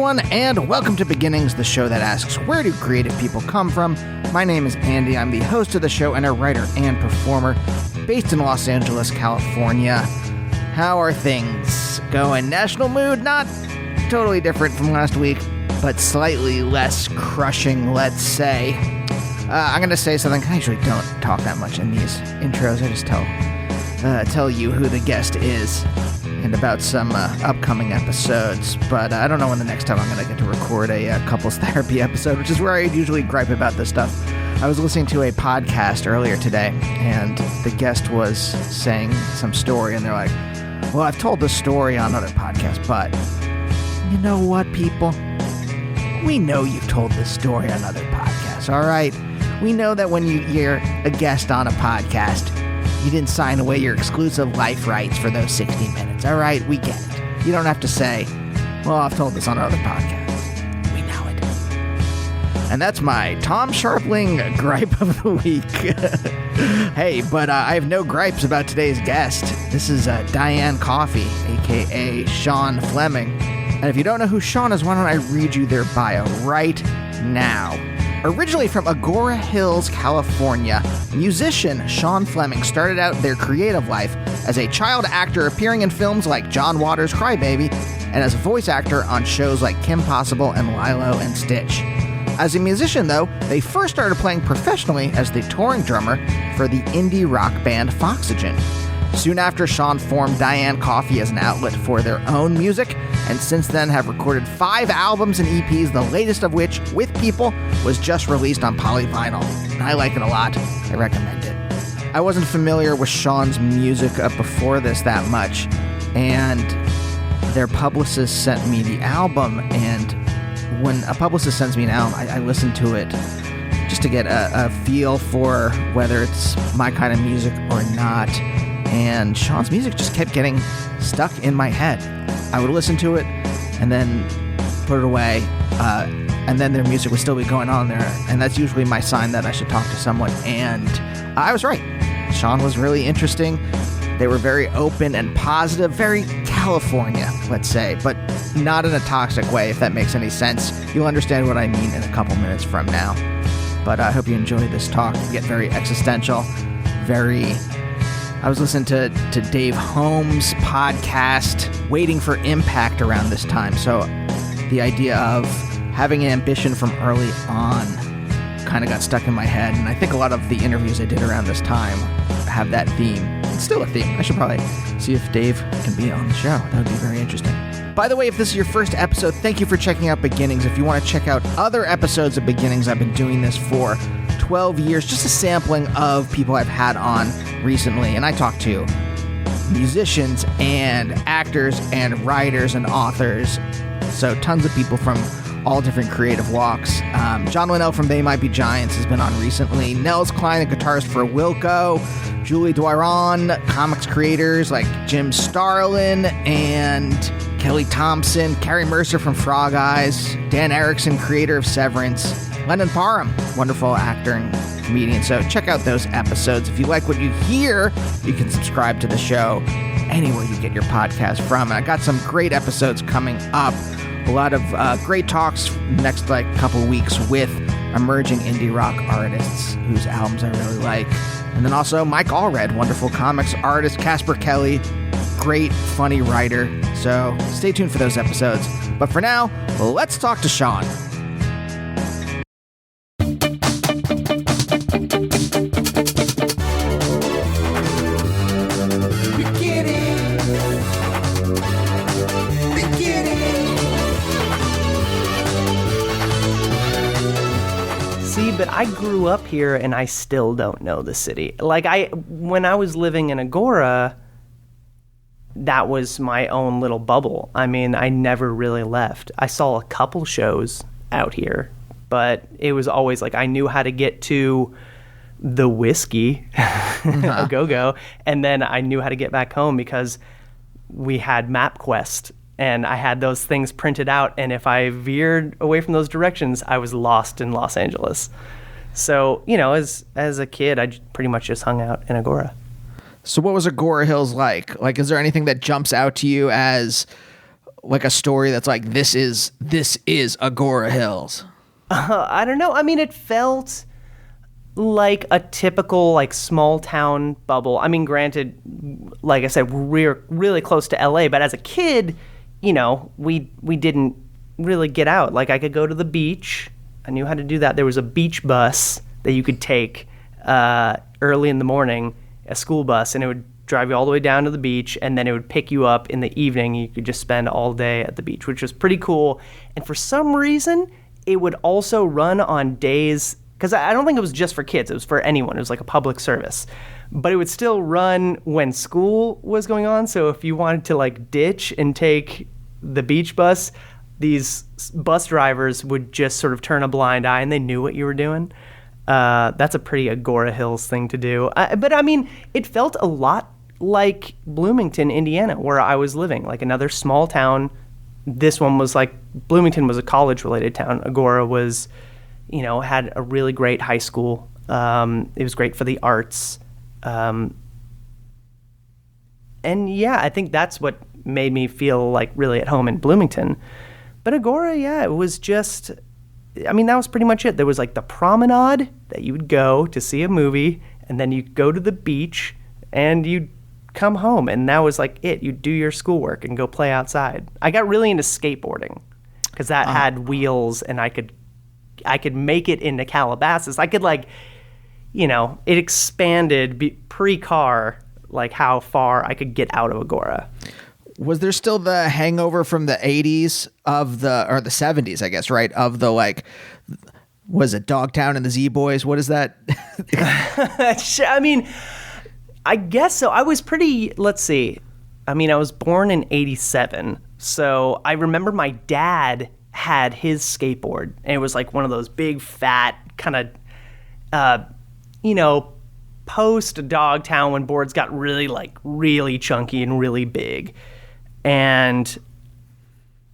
everyone, and welcome to Beginnings, the show that asks, where do creative people come from? My name is Andy. I'm the host of the show and a writer and performer based in Los Angeles, California. How are things going? National mood, not totally different from last week, but slightly less crushing, let's say. I'm going to say something. I usually don't talk that much in these intros. I just tell you who the guest is and about some upcoming episodes. But I don't know when the next time I'm going to get to record a couples therapy episode, which is where I usually gripe about this stuff. I was listening to a podcast earlier today, and the guest was saying some story, and they're like, well, I've told this story on other podcasts, but you know what, people? We know you've told this story on other podcasts, all right? We know that when you're a guest on a podcast, you didn't sign away your exclusive life rights for those 60 minutes, all right? We get it. You don't have to say, well, I've told this on other podcasts. We know it. And that's my Tom Sharpling gripe of the week. Hey, but I have no gripes about today's guest. This is Diane Coffey, a.k.a. Sean Fleming. And if you don't know who Sean is, why don't I read you their bio right now? Originally from Agora Hills, California, musician Sean Fleming started out their creative life as a child actor appearing in films like John Waters' Crybaby and as a voice actor on shows like Kim Possible and Lilo and Stitch. As a musician, though, they first started playing professionally as the touring drummer for the indie rock band Foxygen. Soon after, Sean formed Diane Coffey as an outlet for their own music, and since then have recorded 5 albums and EPs, the latest of which, With People, was just released on polyvinyl. And I like it a lot. I recommend it. I wasn't familiar with Sean's music before this that much, and their publicist sent me the album, and when a publicist sends me an album, I listen to it just to get a feel for whether it's my kind of music or not. And Sean's music just kept getting stuck in my head. I would listen to it and then put it away, and then their music would still be going on there, and that's usually my sign that I should talk to someone, and I was right. Sean was really interesting. They were very open and positive, very California, let's say, but not in a toxic way, if that makes any sense. You'll understand what I mean in a couple minutes from now. But I hope you enjoy this talk. We get very existential, I was listening to Dave Holmes' podcast, Waiting for Impact, around this time. So the idea of having an ambition from early on kind of got stuck in my head. And I think a lot of the interviews I did around this time have that theme. It's still a theme. I should probably see if Dave can be on the show. That would be very interesting. By the way, if this is your first episode, thank you for checking out Beginnings. If you want to check out other episodes of Beginnings, I've been doing this for 12 years, just a sampling of people I've had on recently. And I talk to musicians and actors and writers and authors. So tons of people from all different creative walks. John Linnell from They Might Be Giants has been on recently. Nels Klein, the guitarist for Wilco. Julie Doiron, comics creators like Jim Starlin and Kelly Thompson. Carrie Mercer from Frog Eyes. Dan Erickson, creator of Severance. Lennon Parham, wonderful actor and comedian. So check out those episodes. If you like what you hear, you can subscribe to the show anywhere you get your podcast from. And I got some great episodes coming up. A lot of great talks next couple weeks with emerging indie rock artists whose albums I really like. And then also Mike Allred, wonderful comics artist. Casper Kelly, great, funny writer. So stay tuned for those episodes. But for now, let's talk to Sean. But I grew up here and I still don't know the city. When I was living in Agora, that was my own little bubble. I mean, I never really left. I saw a couple shows out here, but it was always I knew how to get to the whiskey, a go-go, and then I knew how to get back home because we had MapQuest. And I had those things printed out, and if I veered away from those directions, I was lost in Los Angeles. So, as a kid, I pretty much just hung out in Agora. So what was Agora Hills like? Is there anything that jumps out to you as like a story that's like, this is Agora Hills? I don't know. I mean, it felt like a typical like small town bubble. I mean, granted, like I said, we're really close to LA, but as a kid, you know, we didn't really get out. Like I could go to the beach. I knew how to do that. There was a beach bus that you could take early in the morning, a school bus, and it would drive you all the way down to the beach, and then it would pick you up in the evening. You could just spend all day at the beach, which was pretty cool. And for some reason, it would also run on days, because I don't think it was just for kids. It was for anyone. It was like a public service. But it would still run when school was going on. So if you wanted to like ditch and take the beach bus, these bus drivers would just sort of turn a blind eye, and they knew what you were doing. That's a pretty Agora Hills thing to do. But I mean, it felt a lot like Bloomington, Indiana, where I was living, like another small town. This one was like, Bloomington was a college-related town. Agora was, you know, had a really great high school. It was great for the arts. And yeah, I think that's what made me feel like really at home in Bloomington. But Agora, yeah, it was just, I mean, that was pretty much it. There was like the promenade that you would go to see a movie, and then you'd go to the beach, and you'd come home, and that was like it. You'd do your schoolwork and go play outside. I got really into skateboarding because that had wheels, and I could make it into Calabasas. I could like, you know, it expanded pre-car, like how far I could get out of Agora. Was there still the hangover from the 80s or the 70s, I guess, right? Of the like, was it Dogtown and the Z-Boys? What is that? I mean, I guess so. I was pretty, let's see. I mean, I was born in 87. So I remember my dad had his skateboard, and it was like one of those big, fat, kind of, you know, post Dogtown when boards got really chunky and really big. And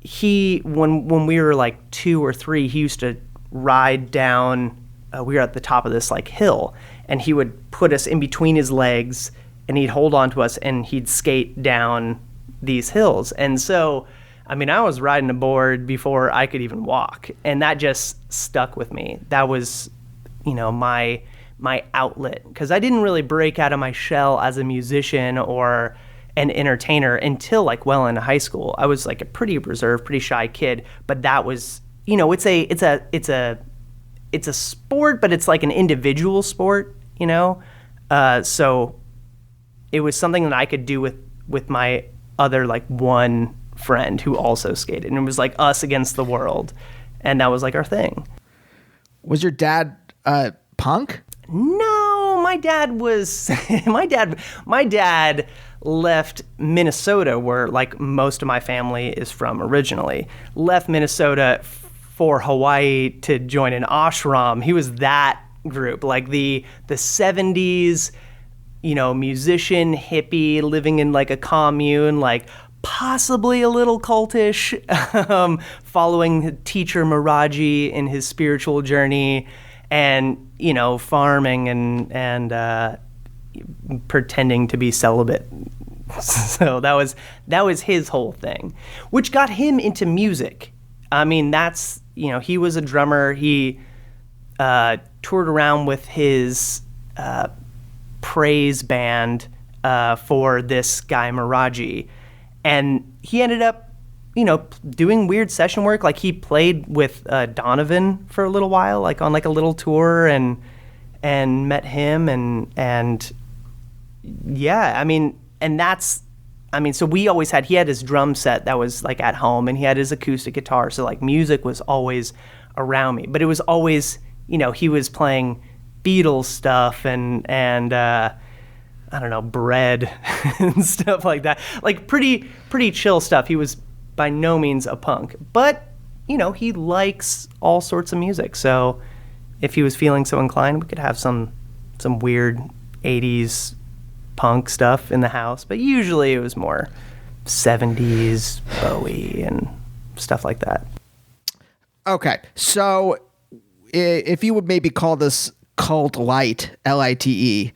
when we were like 2 or 3, he used to ride down, we were at the top of this like hill, and he would put us in between his legs, and he'd hold on to us, and he'd skate down these hills. And so, I mean, I was riding a board before I could even walk, and that just stuck with me. That was, you know, my outlet, because I didn't really break out of my shell as a musician or an entertainer until like well into high school. I was like a pretty reserved, pretty shy kid, but that was, you know, it's a sport, but it's like an individual sport, you know? So it was something that I could do with my other like one friend who also skated, and it was like us against the world, and that was like our thing. Was your dad punk? No, my dad was my dad left Minnesota, where like most of my family is from originally. Left Minnesota for Hawaii to join an ashram. He was that group, like the 70s, you know, musician, hippie, living in like a commune, like possibly a little cultish, following teacher Miraji in his spiritual journey, and, you know, farming and pretending to be celibate. So that was his whole thing, which got him into music. I mean, that's, you know, he was a drummer. He toured around with his praise band for this guy Miraji, and he ended up, you know, doing weird session work. Like he played with Donovan for a little while, like on like a little tour, and met him, and yeah, I mean, and that's, I mean, so he had his drum set that was like at home, and he had his acoustic guitar, so like music was always around me, but it was always, you know, he was playing Beatles stuff and I don't know, Bread and stuff like that, like pretty chill stuff. He was by no means a punk, but, you know, he likes all sorts of music, so if he was feeling so inclined, we could have some weird 80s punk stuff in the house, but usually it was more 70s Bowie and stuff like that. Okay, so if you would maybe call this cult light, Lite,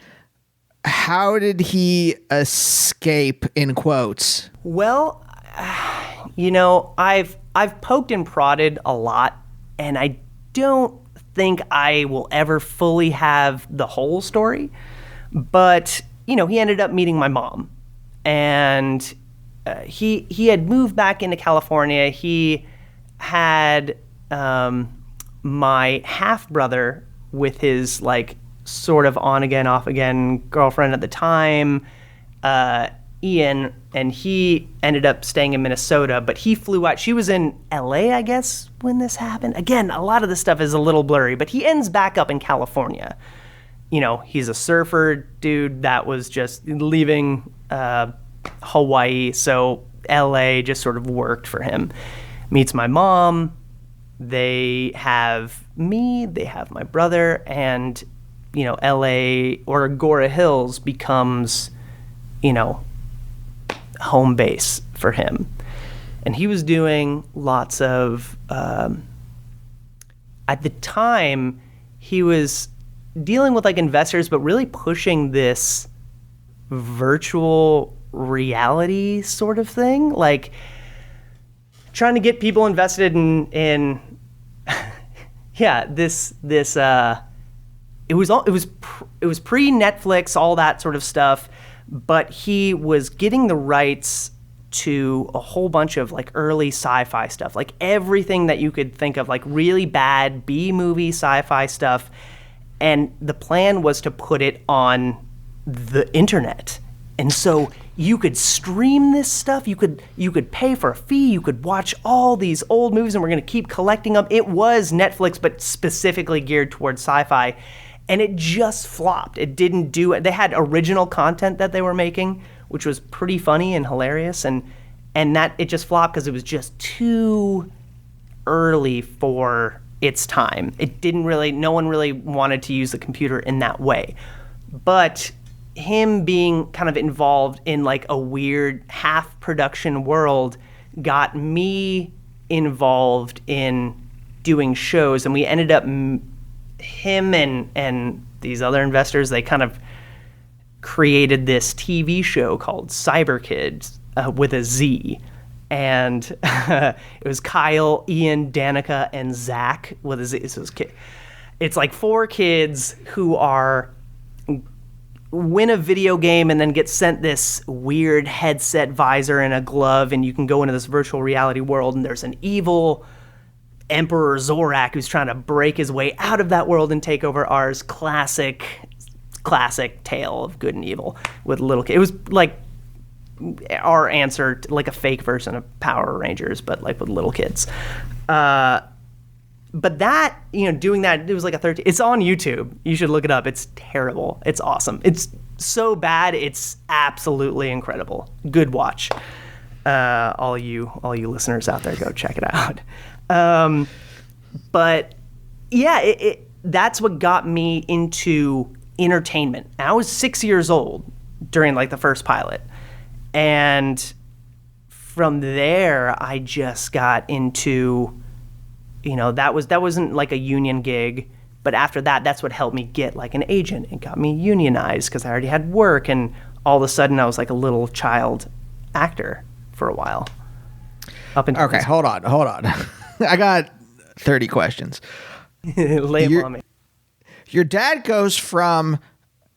how did he escape, in quotes? Well, I've poked and prodded a lot, and I don't think I will ever fully have the whole story. But, he ended up meeting my mom, and he had moved back into California. He had my half-brother with his, sort of on-again, off-again girlfriend at the time, Ian, and he ended up staying in Minnesota, but he flew out. She was in LA, I guess, when this happened. Again, a lot of this stuff is a little blurry, but he ends back up in California. He's a surfer dude that was just leaving Hawaii, so LA just sort of worked for him. Meets my mom. They have me, they have my brother, and, LA or Agora Hills becomes, home base for him. And he was doing lots of, at the time, he was dealing with investors, but really pushing this virtual reality sort of thing, trying to get people invested in this it was pre-Netflix, all that sort of stuff, but he was getting the rights to a whole bunch of early sci-fi stuff, everything that you could think of, really bad B-movie sci-fi stuff, and the plan was to put it on the internet. And so you could stream this stuff, you could pay for a fee, you could watch all these old movies, and we're going to keep collecting them. It was Netflix, but specifically geared towards sci-fi, and it just flopped. It didn't do it. They had original content that they were making, which was pretty funny and hilarious, and that it just flopped because it was just too early for its time. No one really wanted to use the computer in that way. But him being kind of involved in a weird half production world got me involved in doing shows, and we ended up him and these other investors, they kind of created this TV show called Cyber Kids with a Z, and it was Kyle, Ian, Danica, and Zach with a Z. So it's 4 kids who win a video game and then get sent this weird headset visor and a glove, and you can go into this virtual reality world, and there's an evil Emperor Zorak who's trying to break his way out of that world and take over ours. Classic tale of good and evil with little kids. It was our answer to a fake version of Power Rangers, but with little kids. But that, doing that, it was a 13. It's on YouTube. You should look it up. It's terrible. It's awesome. It's so bad. It's absolutely incredible. Good watch. All you listeners out there, go check it out. But yeah, that's what got me into entertainment. I was 6 years old during the first pilot. And from there, I just got into, that wasn't a union gig, but after that, that's what helped me get an agent. It got me unionized because I already had work, and all of a sudden I was a little child actor for a while. Okay, hold on. I got 30 questions. Lay them on me. Your dad goes from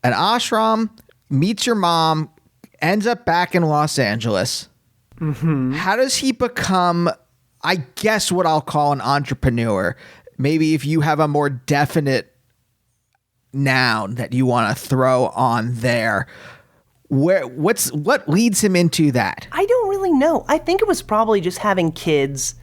an ashram, meets your mom, ends up back in Los Angeles. Mm-hmm. How does he become, I guess, what I'll call an entrepreneur? Maybe if you have a more definite noun that you want to throw on there. What leads him into that? I don't really know. I think it was probably just having kids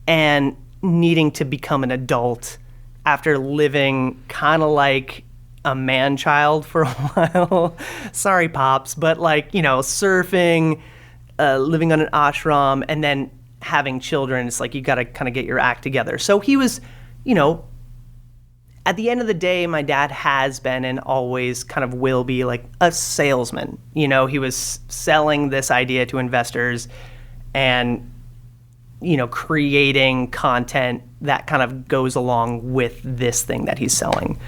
and needing to become an adult after living kind of like a man-child for a while. Sorry, Pops, but surfing, living on an ashram, and then having children. It's you got to kind of get your act together. So he was, at the end of the day, my dad has been and always kind of will be a salesman. He was selling this idea to investors and, creating content that kind of goes along with this thing that he's selling.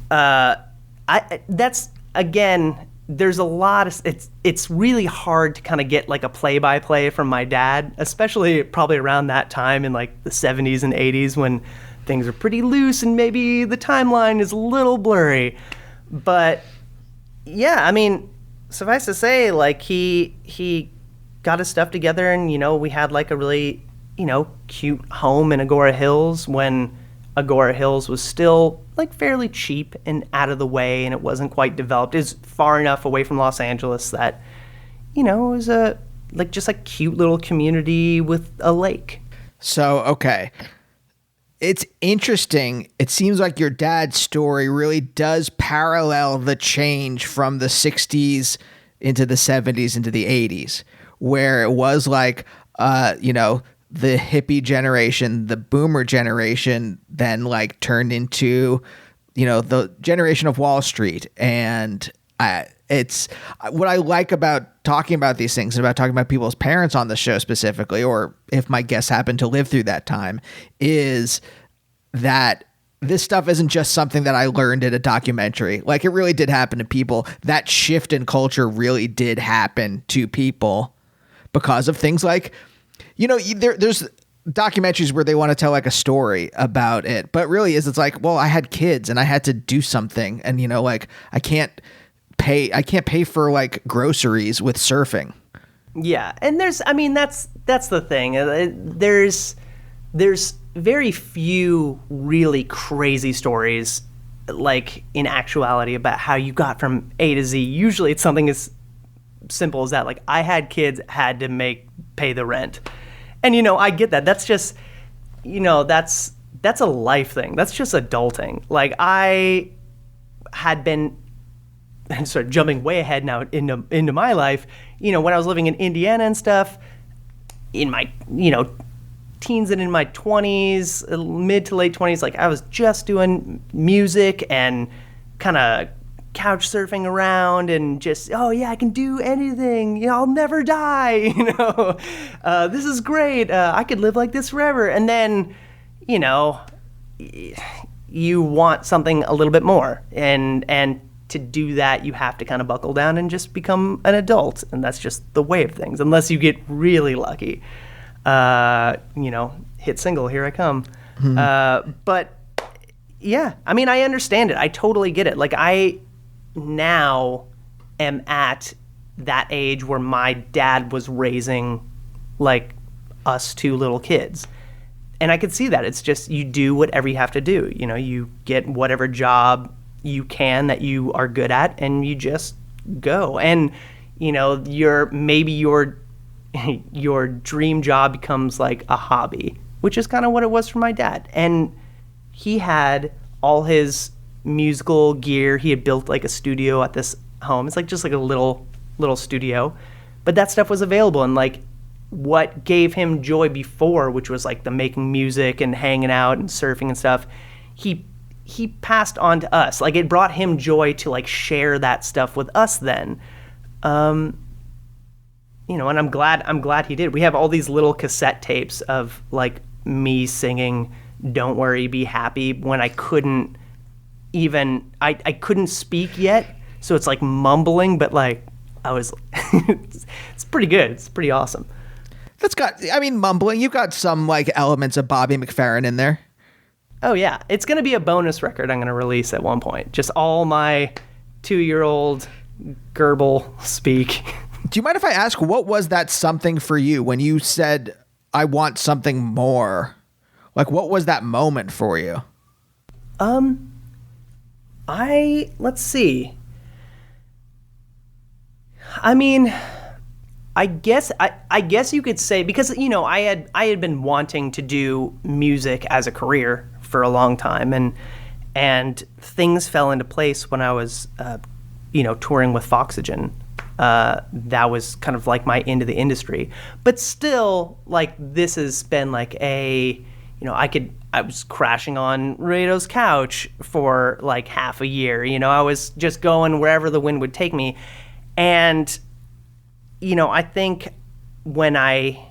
That's, again, there's a lot of it's really hard to kind of get like a play-by-play from my dad, especially probably around that time in like the 70s and 80s when things are pretty loose and maybe the timeline is a little blurry. But yeah, I mean, suffice to say, like he got his stuff together, and we had like a really cute home in Agora Hills when Agora Hills was still like fairly cheap and out of the way, and it wasn't quite developed. It's far enough away from Los Angeles that it was just a cute little community with a lake. So, okay. It's interesting. It seems like your dad's story really does parallel the change from the 60s into the 70s into the 80s, where it was like, the hippie generation, the boomer generation, then like turned into, the generation of Wall Street. And it's what I like about talking about these things and about talking about people's parents on the show specifically, or if my guests happen to live through that time, is that this stuff isn't just something that I learned in a documentary. Like, it really did happen to people. That shift in culture really did happen to people because of things like, there's documentaries where they want to tell like a story about it, but really it's like, well, I had kids and I had to do something, and like I can't pay for like groceries with surfing. Yeah, and that's the thing. There's very few really crazy stories, like in actuality, about how you got from A to Z. Usually it's something as simple as that. Like, I had kids, had to pay the rent. And, I get that. That's just, that's a life thing. That's just adulting. Like, I had been, and sort of jumping way ahead now into my life, when I was living in Indiana and stuff, in my, teens and in my 20s, mid to late 20s, like, I was just doing music and kind of couch surfing around and just, oh yeah, I can do anything, I'll never die, this is great, I could live like this forever. And then, you want something a little bit more, and to do that you have to kind of buckle down and just become an adult, and that's just the way of things, unless you get really lucky. Hit single, here I come. But yeah, I understand it. I totally get it. Like, I now am at that age where my dad was raising like us two little kids, and I could see that. It's just, you do whatever you have to do. You get whatever job you can that you are good at, and you just go. And your dream job becomes like a hobby, which is kind of what it was for my dad. And he had all his musical gear. He had built like a studio at this home. It's like just like a little studio, but that stuff was available. And like, what gave him joy before, which was like the making music and hanging out and surfing and stuff, he passed on to us. Like, it brought him joy to like share that stuff with us then. And I'm glad he did. We have all these little cassette tapes of like me singing "Don't Worry, Be Happy" when I couldn't I couldn't speak yet, so it's like mumbling, but like I was it's pretty good. It's pretty awesome. Mumbling, you've got some like elements of Bobby McFerrin in there. Oh yeah, it's going to be a bonus record I'm going to release at one point. Just all my 2-year-old gerbil speak. Do you mind if I ask, what was that something for you when you said, I want something more? Like, what was that moment for you? Let's see. I guess you could say, because, I had been wanting to do music as a career for a long time, and things fell into place when I was, touring with Foxygen. That was kind of like my into the industry, but still, like, this has been like I was crashing on Rado's couch for like half a year. I was just going wherever the wind would take me. And, I think when I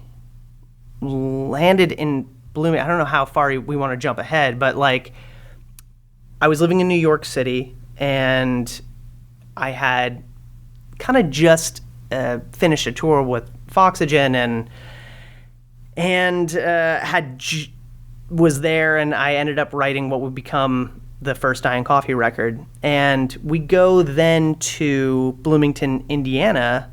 landed in Blooming, I don't know how far we want to jump ahead, but like, I was living in New York City, and I had kind of just finished a tour with Foxygen and was there, and I ended up writing what would become the first Diane Coffee record. And we go then to Bloomington, Indiana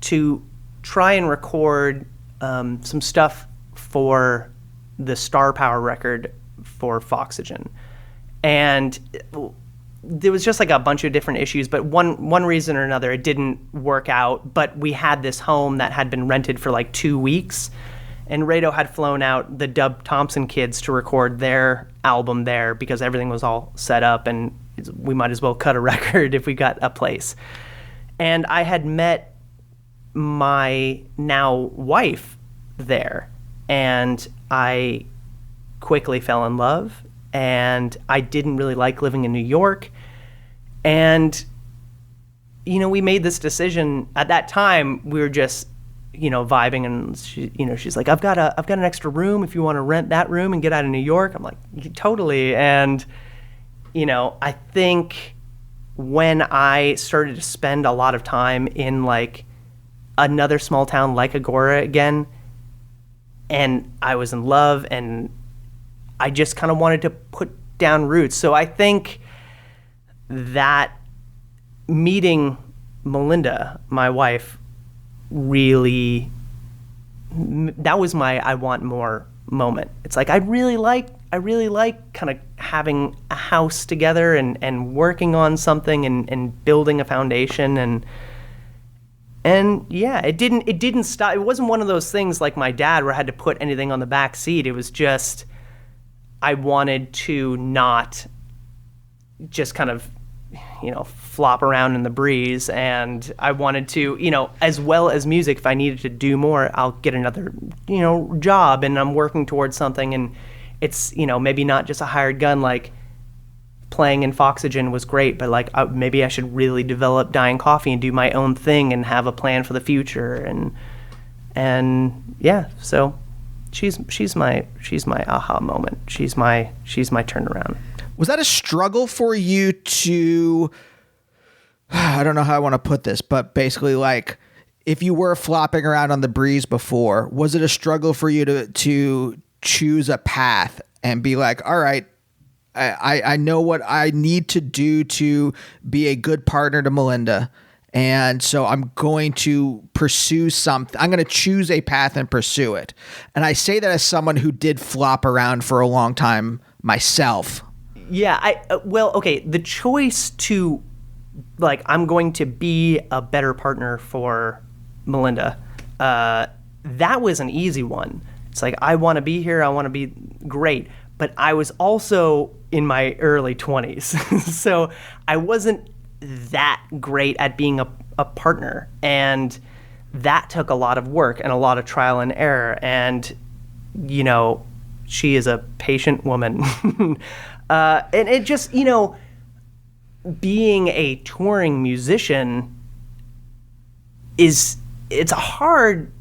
to try and record some stuff for the Star Power record for Foxygen. And there was just like a bunch of different issues, but one reason or another it didn't work out. But we had this home that had been rented for like 2 weeks, and Rado had flown out the Dub Thompson kids to record their album there because everything was all set up and we might as well cut a record if we got a place. And I had met my now wife there, and I quickly fell in love, and I didn't really like living in New York. And, we made this decision. At that time, we were just, vibing, and she's like, I've got an extra room if you want to rent that room and get out of New York. I'm like, totally. And, I think when I started to spend a lot of time in like another small town like Agora again, and I was in love, and I just kind of wanted to put down roots. So I think that meeting Melinda, my wife, really, that was my I want more moment. It's like I really like kind of having a house together and working on something and building a foundation, and yeah, it didn't stop. It wasn't one of those things like my dad where I had to put anything on the back seat. It was just I wanted to not just kind of flop around in the breeze, and I wanted to, as well as music, if I needed to do more, I'll get another, job, and I'm working towards something, and it's, maybe not just a hired gun, like playing in Foxygen was great, but like maybe I should really develop Diane Coffee and do my own thing and have a plan for the future, and yeah, so she's my aha moment. She's my turnaround. Was that a struggle for you to, I don't know how I want to put this, but basically like if you were flopping around on the breeze before, was it a struggle for you to choose a path and be like, all right, I know what I need to do to be a good partner to Melinda, and so I'm going to pursue something. I'm going to choose a path and pursue it. And I say that as someone who did flop around for a long time myself. Yeah, okay, the choice to, like, I'm going to be a better partner for Melinda, that was an easy one. It's like, I want to be here, I want to be great, but I was also in my early 20s, so I wasn't that great at being a partner, and that took a lot of work and a lot of trial and error, and, she is a patient woman. And it just, being a touring musician it's a hard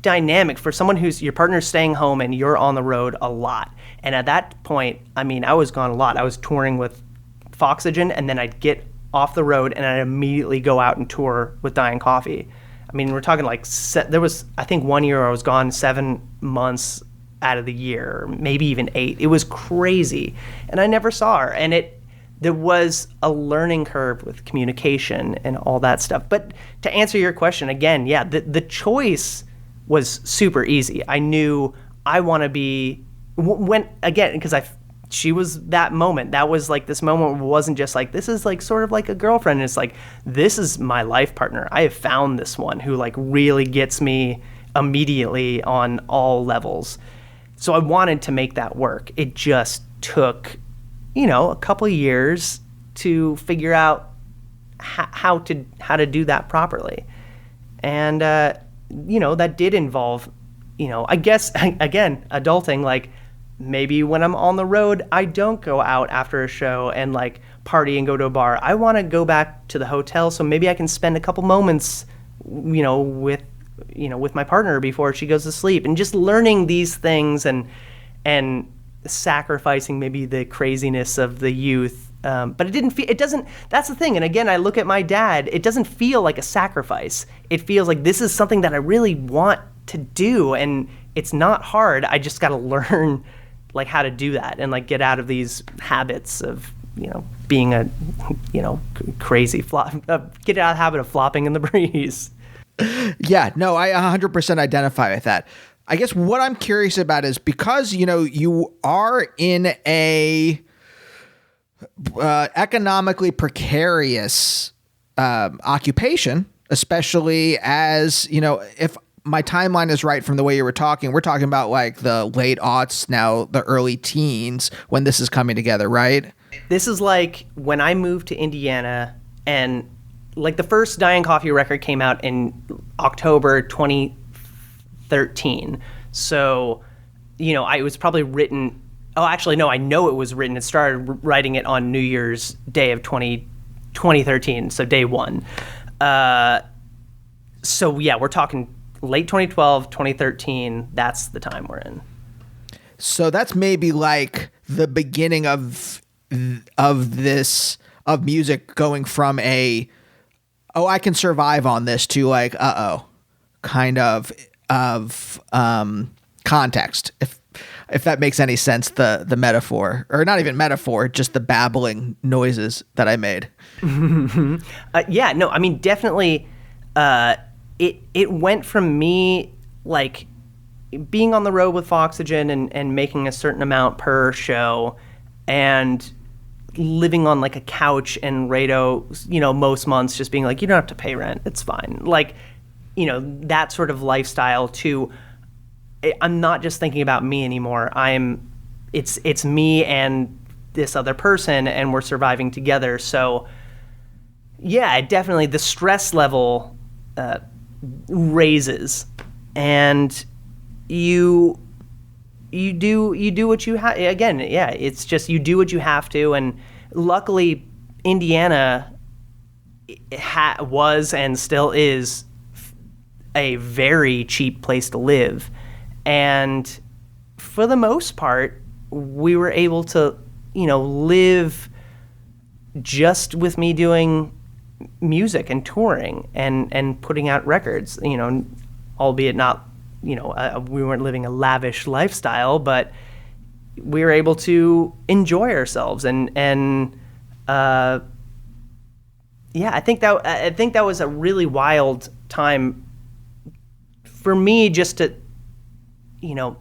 dynamic for someone who's your partner's staying home and you're on the road a lot. And at that point, I was gone a lot. I was touring with Foxygen, and then I'd get off the road and I'd immediately go out and tour with Diane Coffee. We're talking like, there was, I think 1 year I was gone 7 months out of the year, maybe even 8. It was crazy, and I never saw her. And there was a learning curve with communication and all that stuff. But to answer your question again, yeah, the choice was super easy. I knew I want to be because she was that moment. That was like this moment where it wasn't just like, this is like sort of like a girlfriend. It's like, this is my life partner. I have found this one who like really gets me immediately on all levels. So I wanted to make that work. It just took, a couple of years to figure out how to do that properly. And, that did involve, I guess, again, adulting, like maybe when I'm on the road, I don't go out after a show and like party and go to a bar. I want to go back to the hotel, so maybe I can spend a couple moments, with my partner before she goes to sleep, and just learning these things and sacrificing maybe the craziness of the youth But it doesn't, that's the thing. And again, I look at my dad, it doesn't feel like a sacrifice. It feels like this is something that I really want to do, and it's not hard. I just got to learn like how to do that and like get out of these habits of, being a, crazy flop, get out of the habit of flopping in the breeze. Yeah, no, I 100% identify with that. I guess what I'm curious about is because, you are in a economically precarious occupation, especially as, if my timeline is right from the way you were talking, we're talking about like the late aughts, now the early teens when this is coming together, right? This is like when I moved to Indiana, and like the first Diane Coffee record came out in October 2013. So, it was probably written. Oh, actually, no, I know it was written. It started writing it on New Year's Day of 2013, so day one. So, yeah, we're talking late 2012, 2013. That's the time we're in. So that's maybe like the beginning of music going from I can survive on this to like, kind of context. If that makes any sense, the metaphor, or not even metaphor, just the babbling noises that I made. Yeah, no, I mean, definitely, it went from me, like, being on the road with Foxygen and making a certain amount per show, and living on, like, a couch and Rado, most months just being like, you don't have to pay rent, it's fine. Like, that sort of lifestyle, to... I'm not just thinking about me anymore. It's me and this other person, and we're surviving together. So, yeah, definitely the stress level raises, and you do what you have. Again, yeah, it's just you do what you have to, and luckily, Indiana was and still is a very cheap place to live. And for the most part, we were able to, live just with me doing music and touring and putting out records, albeit not, we weren't living a lavish lifestyle, but we were able to enjoy ourselves. And yeah, I think that was a really wild time for me, just to,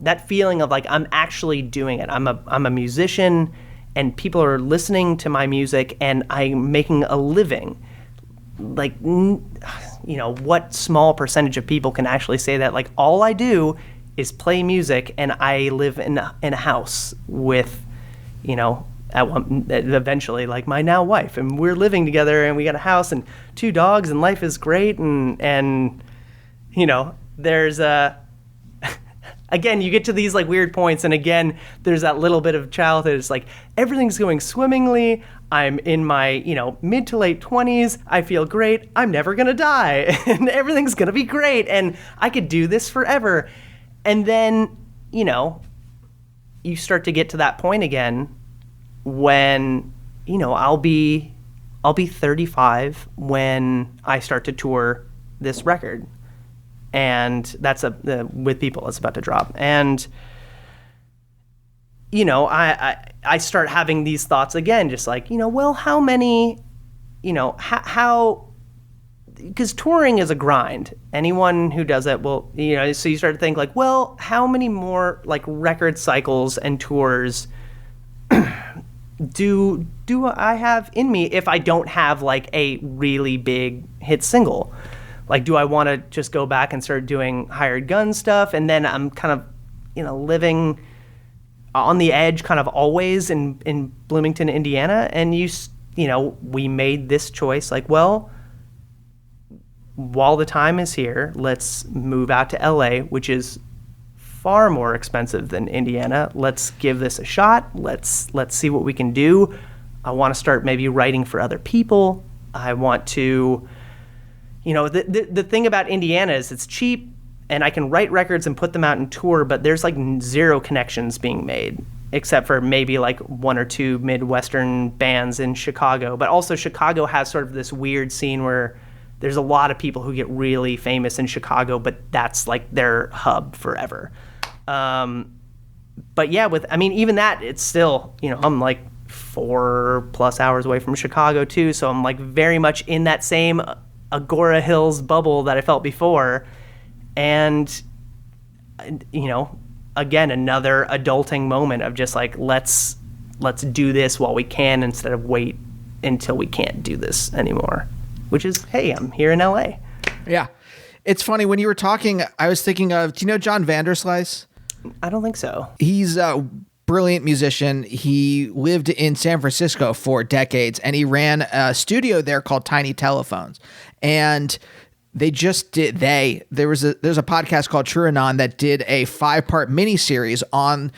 that feeling of like, I'm actually doing it. I'm a musician, and people are listening to my music, and I'm making a living. Like, what small percentage of people can actually say that? Like, all I do is play music, and I live in a house with, eventually, like, my now wife, and we're living together, and we got a house and 2 dogs, and life is great, and there's again, you get to these like weird points, and again, there's that little bit of childhood. It's like everything's going swimmingly. I'm in my, mid to late 20s. I feel great. I'm never gonna die, and everything's gonna be great, and I could do this forever. And then, you start to get to that point again when, I'll be 35 when I start to tour this record. And that's with people it's about to drop. And, I start having these thoughts again, just like, well, how many, how, because touring is a grind. Anyone who does it will, so you start to think like, well, how many more like record cycles and tours do I have in me if I don't have like a really big hit single? Like, do I want to just go back and start doing hired gun stuff? And then I'm kind of, living on the edge kind of always in Bloomington, Indiana. And, we made this choice like, well, while the time is here, let's move out to LA, which is far more expensive than Indiana. Let's give this a shot. Let's see what we can do. I want to start maybe writing for other people. I want to... the thing about Indiana is it's cheap, and I can write records and put them out and tour, but there's like 0 connections being made. except for maybe like one or two Midwestern bands in Chicago. But also Chicago has sort of this weird scene where there's a lot of people who get really famous in Chicago, but that's like their hub forever. But yeah, even that, it's still, I'm like 4+ hours away from Chicago too. So I'm like very much in that same Agora Hills bubble that I felt before. And, again, another adulting moment of just like, let's do this while we can instead of wait until we can't do this anymore, which is, hey, I'm here in LA. Yeah. It's funny, when you were talking, I was thinking of, do you know John Vanderslice? I don't think so. He's a brilliant musician. He lived in San Francisco for decades, and he ran a studio there called Tiny Telephones. And there's a podcast called True Anon that did a 5-part miniseries on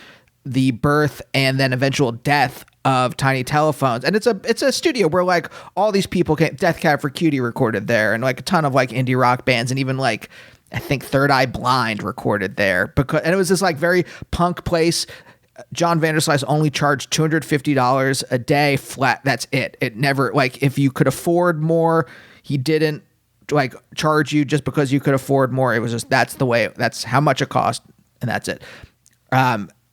the birth and then eventual death of Tiny Telephones. And it's a studio where like all these people Death Cab for Cutie recorded there, and like a ton of like indie rock bands, and even like I think Third Eye Blind recorded there, and it was this like very punk place. John Vanderslice only charged $250 a day flat. That's it. It never, like, if you could afford more, he didn't like charge you just because you could afford more. It was just, that's how much it cost, and that's it.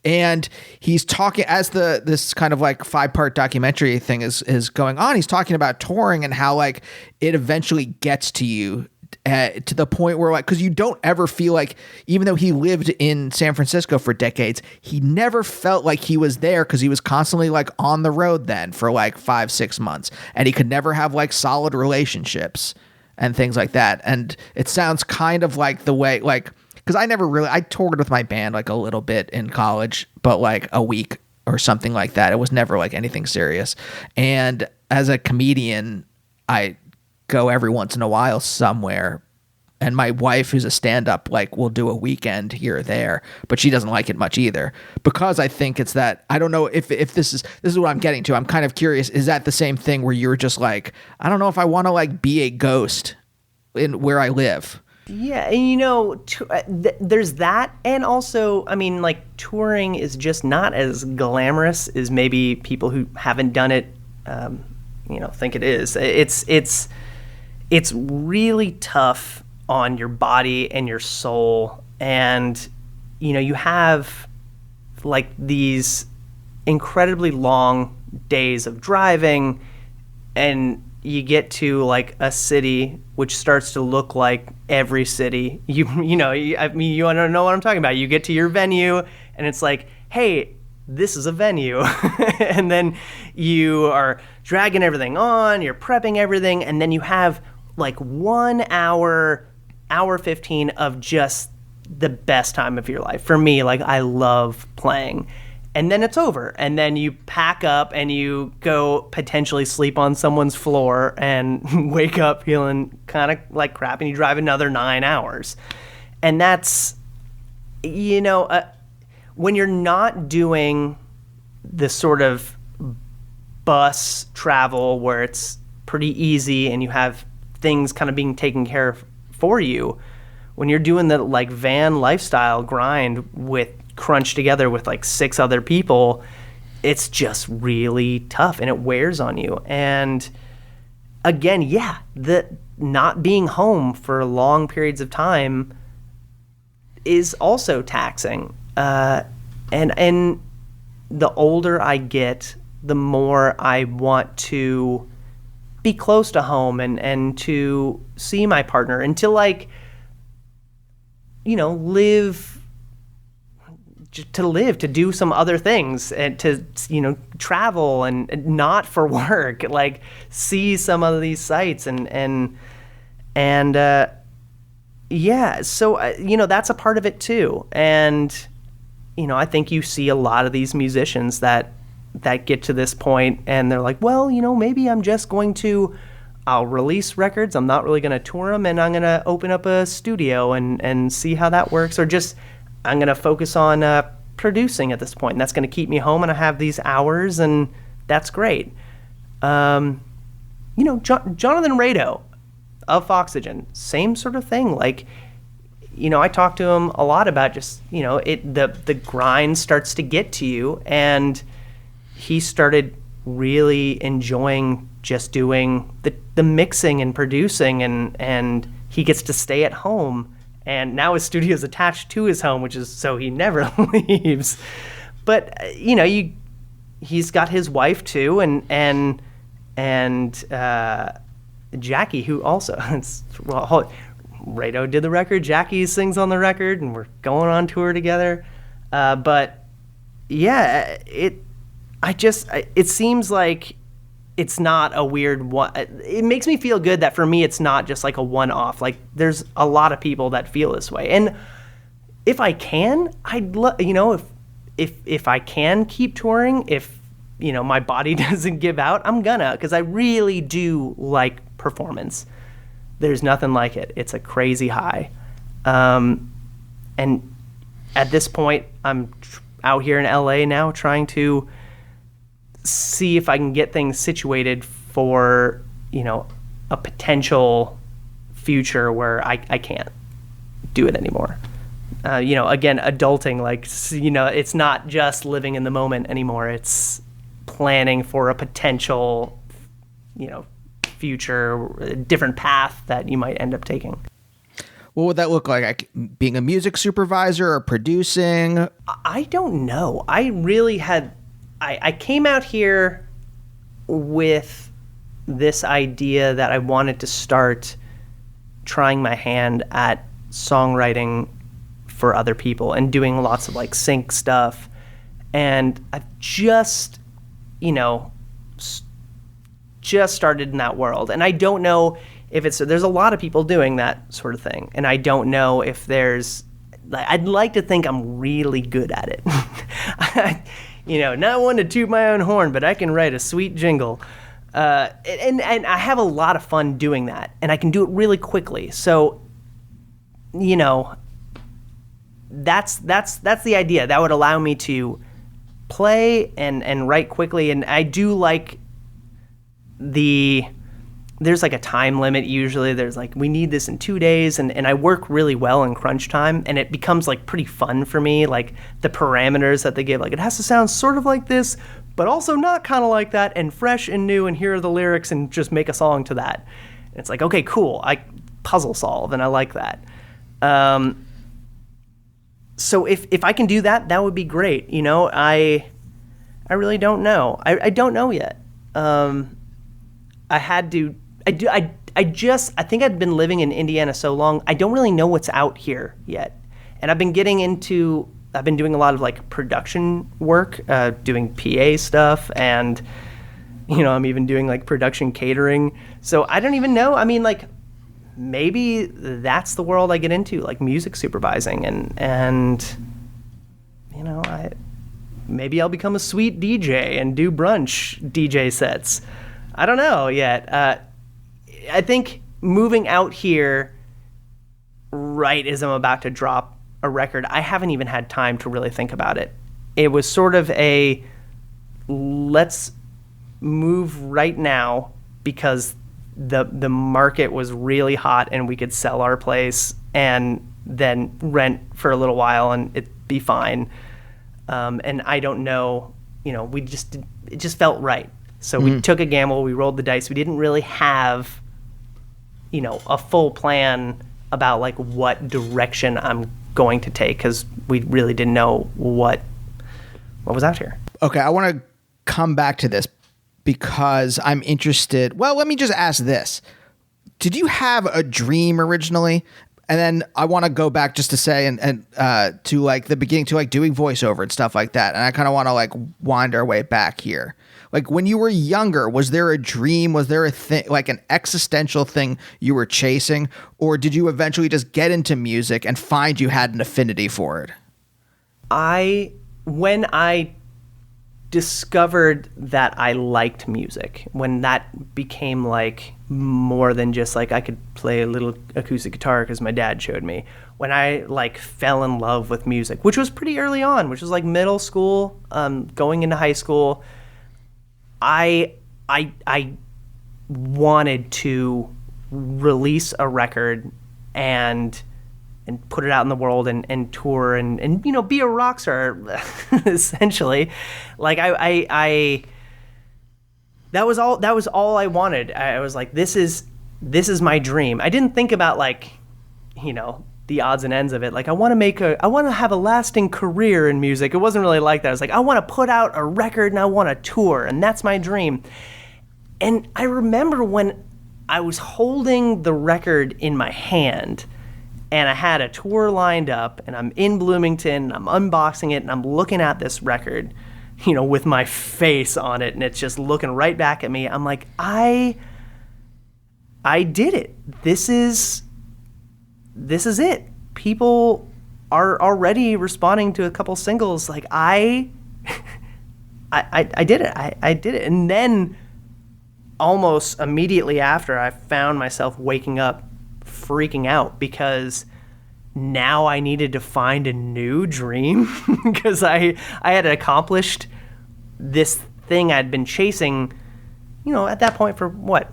And he's talking, as this kind of like 5-part documentary thing is going on, he's talking about touring and how like it eventually gets to you. To the point where, like, because you don't ever feel like, even though he lived in San Francisco for decades, he never felt like he was there because he was constantly like on the road then for like 5-6 months, and he could never have like solid relationships and things like that. And it sounds kind of like the way, like, because I toured with my band like a little bit in college, but like a week or something like that. It was never like anything serious. And as a comedian, I go every once in a while somewhere, and my wife, who's a stand-up, like will do a weekend here or there, but she doesn't like it much either, because I think it's that, I don't know if this is what I'm getting to. I'm kind of curious, is that the same thing where you're just like, I don't know if I want to like be a ghost in where I live? Yeah, and there's that, and also, I mean, like, touring is just not as glamorous as maybe people who haven't done it think it is. It's really tough on your body and your soul. And, you have like these incredibly long days of driving, and you get to like a city which starts to look like every city. You want to know what I'm talking about. You get to your venue and it's like, hey, this is a venue. And then you are dragging everything on, you're prepping everything, and then you have like 1 hour 15 of just the best time of your life. For me, like, I love playing. And then it's over. And then you pack up and you go potentially sleep on someone's floor and wake up feeling kind of like crap, and you drive another 9 hours. And that's, when you're not doing the sort of bus travel where it's pretty easy and you have things kind of being taken care of for you, when you're doing the like van lifestyle grind with crunched together with like 6 other people, it's just really tough and it wears on you. And again, yeah, the not being home for long periods of time is also taxing. And the older I get, the more I want to be close to home and to see my partner, and to like, to do some other things, and to, travel and not for work, like see some of these sites and yeah. So, that's a part of it too. And, I think you see a lot of these musicians that get to this point and they're like, well, maybe I'm just I'll release records. I'm not really going to tour them, and I'm going to open up a studio and see how that works. Or just, I'm going to focus on producing at this point, and that's going to keep me home, and I have these hours, and that's great. Jonathan Rado of Oxygen, same sort of thing. Like, I talked to him a lot about just, the grind starts to get to you, and he started really enjoying just doing the mixing and producing, and he gets to stay at home, and now his studio is attached to his home, which is so he never leaves. But he's got his wife too, and Jackie, who also Rado did the record, Jackie sings on the record, and we're going on tour together. But yeah, it seems like it's not a weird one. It makes me feel good that for me it's not just like a one-off. Like, there's a lot of people that feel this way, and if I can, I'd love, if I can keep touring, if my body doesn't give out, I'm gonna, because I really do like performance. There's nothing like it. It's a crazy high. And at this point, I'm out here in LA now trying to see if I can get things situated for, a potential future where I can't do it anymore. Again, adulting, like, it's not just living in the moment anymore. It's planning for a potential, future, a different path that you might end up taking. What would that look like? Being a music supervisor or producing? I don't know. I really had... I came out here with this idea that I wanted to start trying my hand at songwriting for other people and doing lots of like sync stuff. And I've just started in that world. And I don't know if there's a lot of people doing that sort of thing. And I don't know if I'd like to think I'm really good at it. Not one to toot my own horn, but I can write a sweet jingle. And I have a lot of fun doing that, and I can do it really quickly. So, that's the idea. That would allow me to play and write quickly. And I do like there's like a time limit usually. There's like, we need this in 2 days, and I work really well in crunch time, and it becomes like pretty fun for me, like the parameters that they give, like it has to sound sort of like this, but also not kind of like that, and fresh and new, and here are the lyrics, and just make a song to that. And it's like, okay, cool, I puzzle solve, and I like that. So if I can do that, that would be great. I really don't know. I don't know yet. I think I've been living in Indiana so long, I don't really know what's out here yet. And I've been doing a lot of like production work, doing PA stuff, and, I'm even doing like production catering. So I don't even know. I mean, like, maybe that's the world I get into, like music supervising, and maybe I'll become a sweet DJ and do brunch DJ sets. I don't know yet. I think moving out here right as I'm about to drop a record, I haven't even had time to really think about it. It was sort of a let's move right now because the market was really hot and we could sell our place and then rent for a little while and it'd be fine. And I don't know, it just felt right. So we took a gamble, we rolled the dice. We didn't really have, a full plan about like what direction I'm going to take, because we really didn't know what was out here. Okay, I want to come back to this because I'm interested. Well, let me just ask this. Did you have a dream originally? And then I want to go back just to say and to like the beginning, to like doing voiceover and stuff like that. And I kind of want to like wind our way back here. Like when you were younger, was there a dream? Was there a thing, like an existential thing you were chasing? Or did you eventually just get into music and find you had an affinity for it? When I discovered that I liked music, when that became like more than just like I could play a little acoustic guitar because my dad showed me, when I like fell in love with music, which was pretty early on, which was like middle school, going into high school, I wanted to release a record and put it out in the world and tour and be a rock star essentially. Like I that was all I wanted. I was like, this is my dream. I didn't think about like, the odds and ends of it. Like I want to have a lasting career in music. It wasn't really like that. I was like, I want to put out a record and I want to tour, and that's my dream. And I remember when I was holding the record in my hand and I had a tour lined up and I'm in Bloomington and I'm unboxing it and I'm looking at this record, with my face on it, and it's just looking right back at me. I'm like, I did it. This is it. People are already responding to a couple singles. Like I did it. I did it. And then almost immediately after, I found myself waking up freaking out because now I needed to find a new dream because I had accomplished this thing I'd been chasing, at that point for what?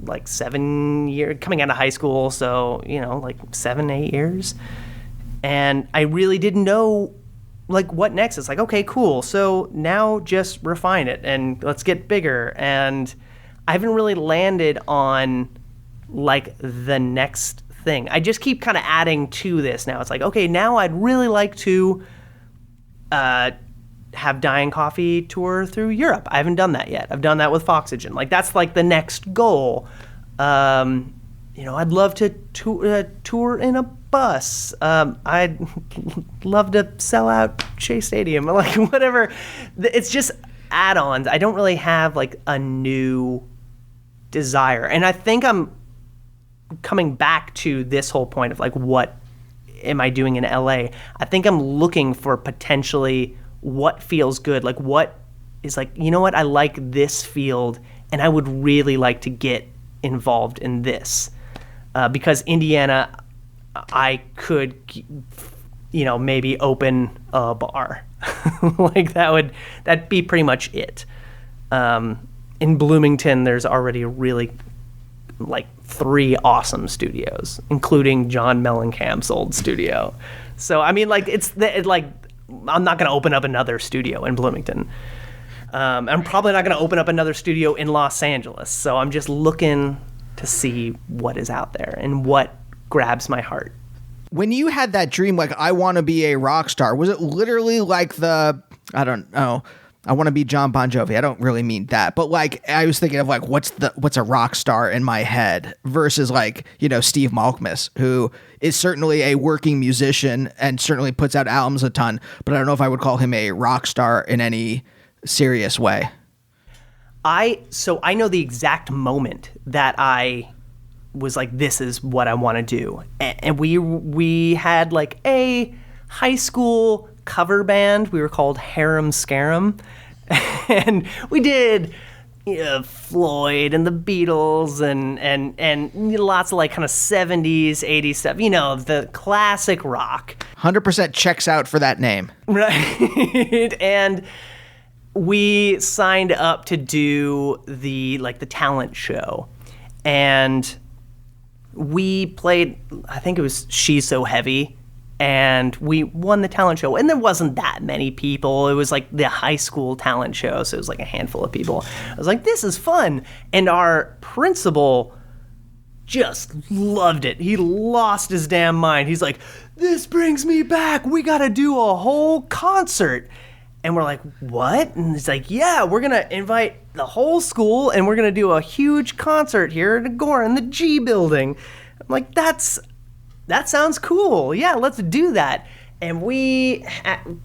Like 7 years, coming out of high school, so like 7-8 years, and I really didn't know like what next. It's like, okay, cool, so now just refine it and let's get bigger. And I haven't really landed on like the next thing. I just keep kind of adding to this now. It's like, okay, now I'd really like to have Diane Coffee tour through Europe. I haven't done that yet. I've done that with Foxygen. Like that's like the next goal. I'd love to tour in a bus. I'd love to sell out Shea Stadium. Like whatever. It's just add-ons. I don't really have like a new desire. And I think I'm coming back to this whole point of like, what am I doing in LA? I think I'm looking for potentially what feels good, like what is like, I like this field and I would really like to get involved in this. Because Indiana, I could, maybe open a bar. Like that'd be pretty much it. In Bloomington, there's already really like 3 awesome studios, including John Mellencamp's old studio. So, I mean, like I'm not going to open up another studio in Bloomington. I'm probably not going to open up another studio in Los Angeles. So I'm just looking to see what is out there and what grabs my heart. When you had that dream, like, I want to be a rock star, was it literally like I don't know, I want to be John Bon Jovi? I don't really mean that, but like, I was thinking of like, what's a rock star in my head versus like, Steve Malkmus, who is certainly a working musician and certainly puts out albums a ton, but I don't know if I would call him a rock star in any serious way. So I know the exact moment that I was like, this is what I want to do. And we had like a high school cover band. We were called Harem Scarum. And we did Floyd and the Beatles and lots of like kind of 70s, 80s stuff, the classic rock. 100% checks out for that name. Right. And we signed up to do the talent show. And we played, I think it was She's So Heavy, and we won the talent show. And there wasn't that many people. It was like the high school talent show, so it was like a handful of people. I was like, this is fun. And our principal just loved it. He lost his damn mind. He's like, this brings me back. We got to do a whole concert. And we're like, what? And he's like, yeah, we're going to invite the whole school and we're going to do a huge concert here at Agora in the G building. I'm like, that sounds cool. Yeah, let's do that. And we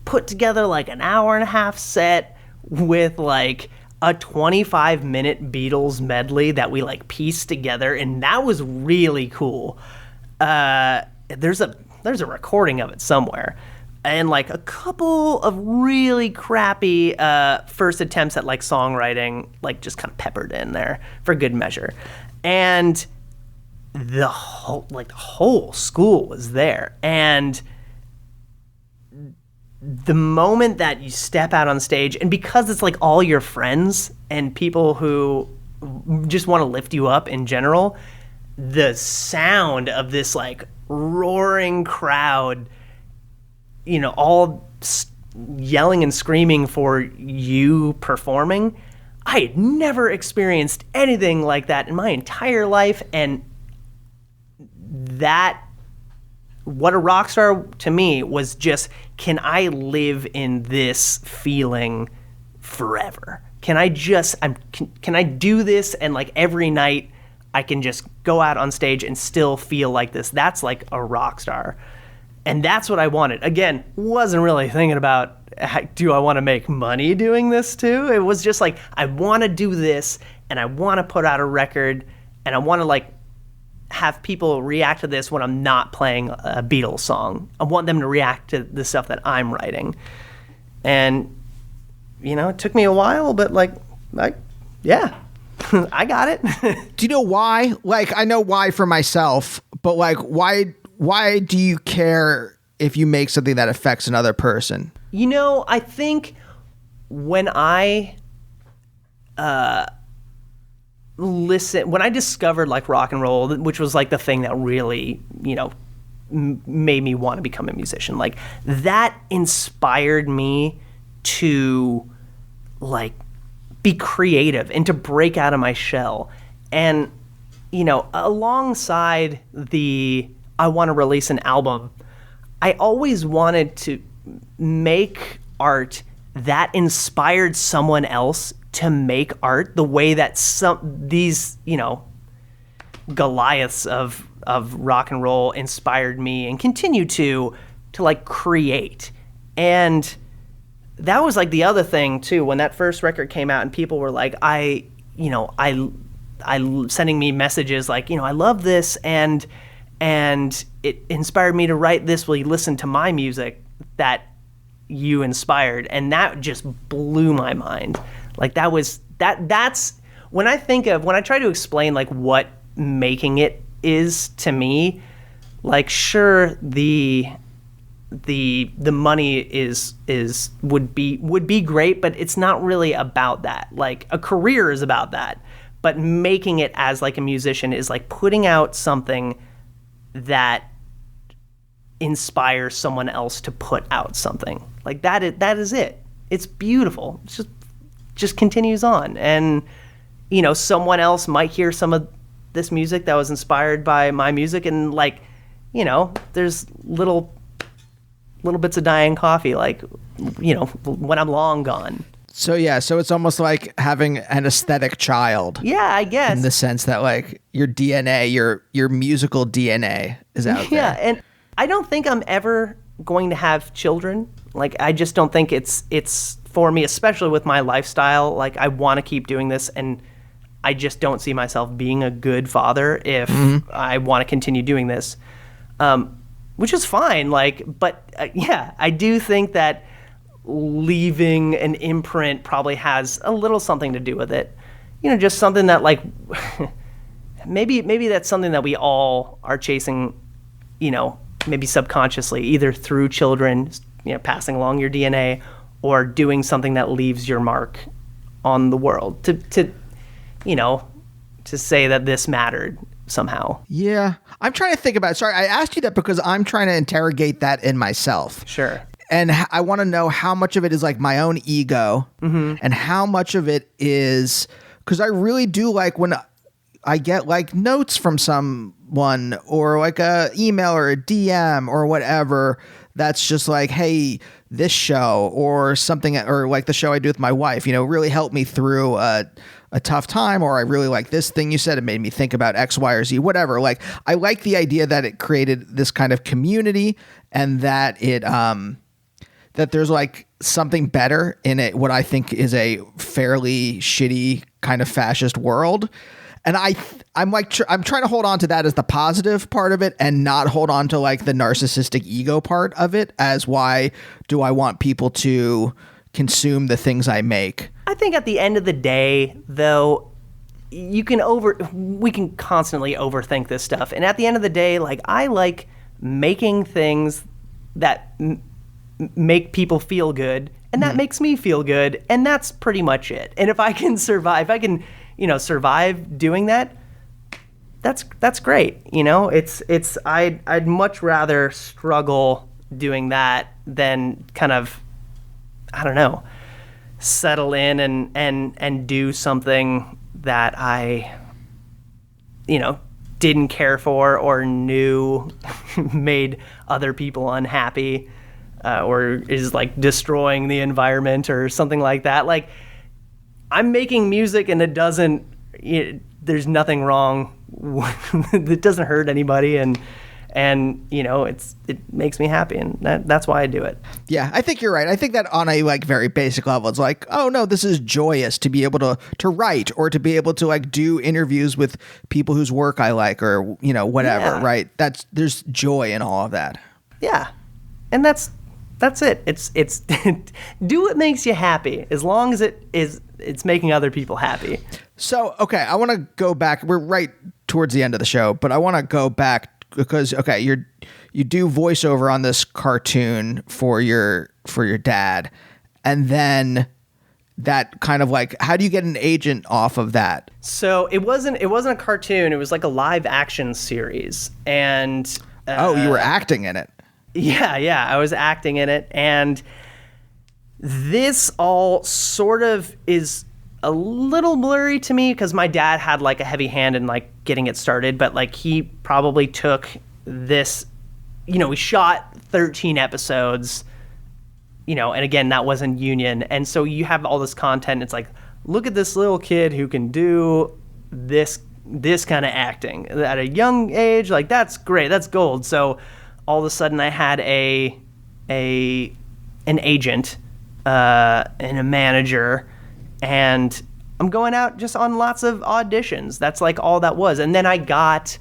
put together like an hour-and-a-half set with like a 25-minute Beatles medley that we like pieced together, and that was really cool. There's a recording of it somewhere. And like a couple of really crappy first attempts at like songwriting, like just kind of peppered in there for good measure. And the whole school was there. And the moment that you step out on stage, and because it's like all your friends and people who just want to lift you up in general, the sound of this like roaring crowd, all yelling and screaming for you performing. I had never experienced anything like that in my entire life, and that, what a rock star to me was just, can I live in this feeling forever? Can I do this, and like every night I can just go out on stage and still feel like this? That's like a rock star. And that's what I wanted. Again, wasn't really thinking about, do I want to make money doing this too? It was just like, I want to do this, and I want to put out a record, and I want to like have people react to this when I'm not playing a Beatles song. I want them to react to the stuff that I'm writing. And, it took me a while, but yeah, I got it. Do you know why? Like, I know why for myself, but like, why do you care if you make something that affects another person? I think when I when I discovered like rock and roll, which was like the thing that really, made me want to become a musician, like that inspired me to like be creative and to break out of my shell. And, alongside I want to release an album, I always wanted to make art that inspired someone else to make art the way that these Goliaths of rock and roll inspired me and continue to like create. And that was like the other thing too, when that first record came out and people were like, I sending me messages like, I love this, and it inspired me to write this. Will you listen to my music that you inspired? And that just blew my mind. Like that's when I try to explain like what making it is to me, like sure, the money would be great, but it's not really about that. Like a career is about that, but making it as like a musician is like putting out something that inspires someone else to put out something. Like that is it. It's beautiful. It's just continues on. And someone else might hear some of this music that was inspired by my music, and like, there's little bits of Diane coffee, like, when I'm long gone. So yeah, so it's almost like having an aesthetic child. Yeah, I guess. In the sense that like your DNA, your musical DNA is out there. Yeah, and I don't think I'm ever going to have children. Like, I just don't think it's for me, especially with my lifestyle. Like, I want to keep doing this, and I just don't see myself being a good father if I want to continue doing this. Which is fine, like, but yeah, I do think that leaving an imprint probably has a little something to do with it. Just something that like, maybe that's something that we all are chasing, maybe subconsciously, either through children, passing along your DNA, or doing something that leaves your mark on the world to say that this mattered somehow. Yeah. I'm trying to think about it. Sorry, I asked you that because I'm trying to interrogate that in myself. Sure. And I want to know how much of it is like my own ego and how much of it is, because I really do like when I get like notes from someone or like a email or a DM or whatever that's just like, hey, this show or something, or like the show I do with my wife, really helped me through a tough time, or I really like this thing you said, it made me think about X, Y, or Z, whatever. Like, I like the idea that it created this kind of community, and that it that there's like something better in it, what I think is a fairly shitty kind of fascist world. And I'm trying to hold on to that as the positive part of it, and not hold on to like the narcissistic ego part of it as why do I want people to consume the things I make. I think at the end of the day, though, we can constantly overthink this stuff. And at the end of the day, like, I like making things that make people feel good, and that makes me feel good, and that's pretty much it. And if I can survive, survive doing that, that's great. You know, I'd much rather struggle doing that than kind of, I don't know, settle in and do something that I, didn't care for or knew made other people unhappy, or is like destroying the environment or something like that. Like, I'm making music and there's nothing wrong. It doesn't hurt anybody, and it makes me happy, and that's why I do it. Yeah, I think you're right. I think that on a like very basic level, it's like, oh no, this is joyous to be able to write, or to be able to like do interviews with people whose work I like, or whatever. Yeah. Right? There's joy in all of that. Yeah, and that's it. It's do what makes you happy, as long as it's making other people happy. So, okay, I want to go back. We're right towards the end of the show, but I want to go back because, okay, you do voiceover on this cartoon for your dad, and then that kind of like, how do you get an agent off of that? So it wasn't a cartoon. It was like a live action series, and you were acting in it. Yeah, I was acting in it, and this all sort of is a little blurry to me because my dad had like a heavy hand in like getting it started, but like he probably took this, we shot 13 episodes, and again, that wasn't union. And so you have all this content. It's like, look at this little kid who can do this kind of acting at a young age. Like, that's great. That's gold. So all of a sudden I had an agent, and a manager, and I'm going out just on lots of auditions. That's like all that was. And then I got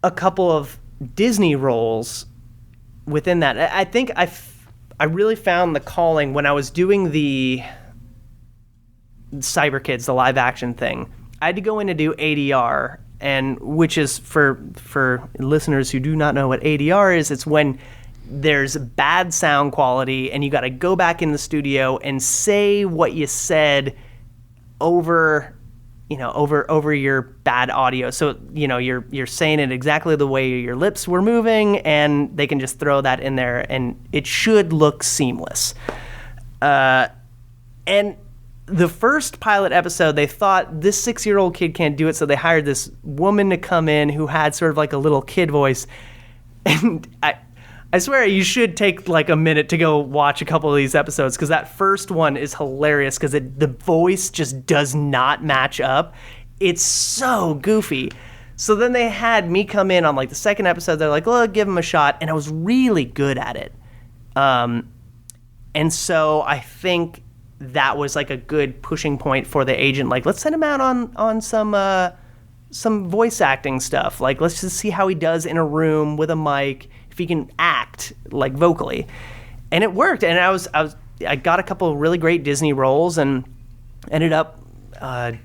a couple of Disney roles within that. I think I really found the calling when I was doing the Cyber Kids, the live action thing. I had to go in to do ADR, and which is for listeners who do not know what ADR is, it's when there's bad sound quality and you got to go back in the studio and say what you said over your bad audio. So, you're saying it exactly the way your lips were moving, and they can just throw that in there and it should look seamless. And the first pilot episode, they thought this 6-year-old kid can't do it, so they hired this woman to come in who had sort of like a little kid voice. And I swear you should take like a minute to go watch a couple of these episodes, because that first one is hilarious because the voice just does not match up. It's so goofy. So then they had me come in on like the second episode. They're like, well, give him a shot. And I was really good at it. And so I think that was like a good pushing point for the agent. Like, let's send him out on some voice acting stuff. Like, let's just see how he does in a room with a mic, if he can act like vocally. And it worked. And I got a couple of really great Disney roles and ended up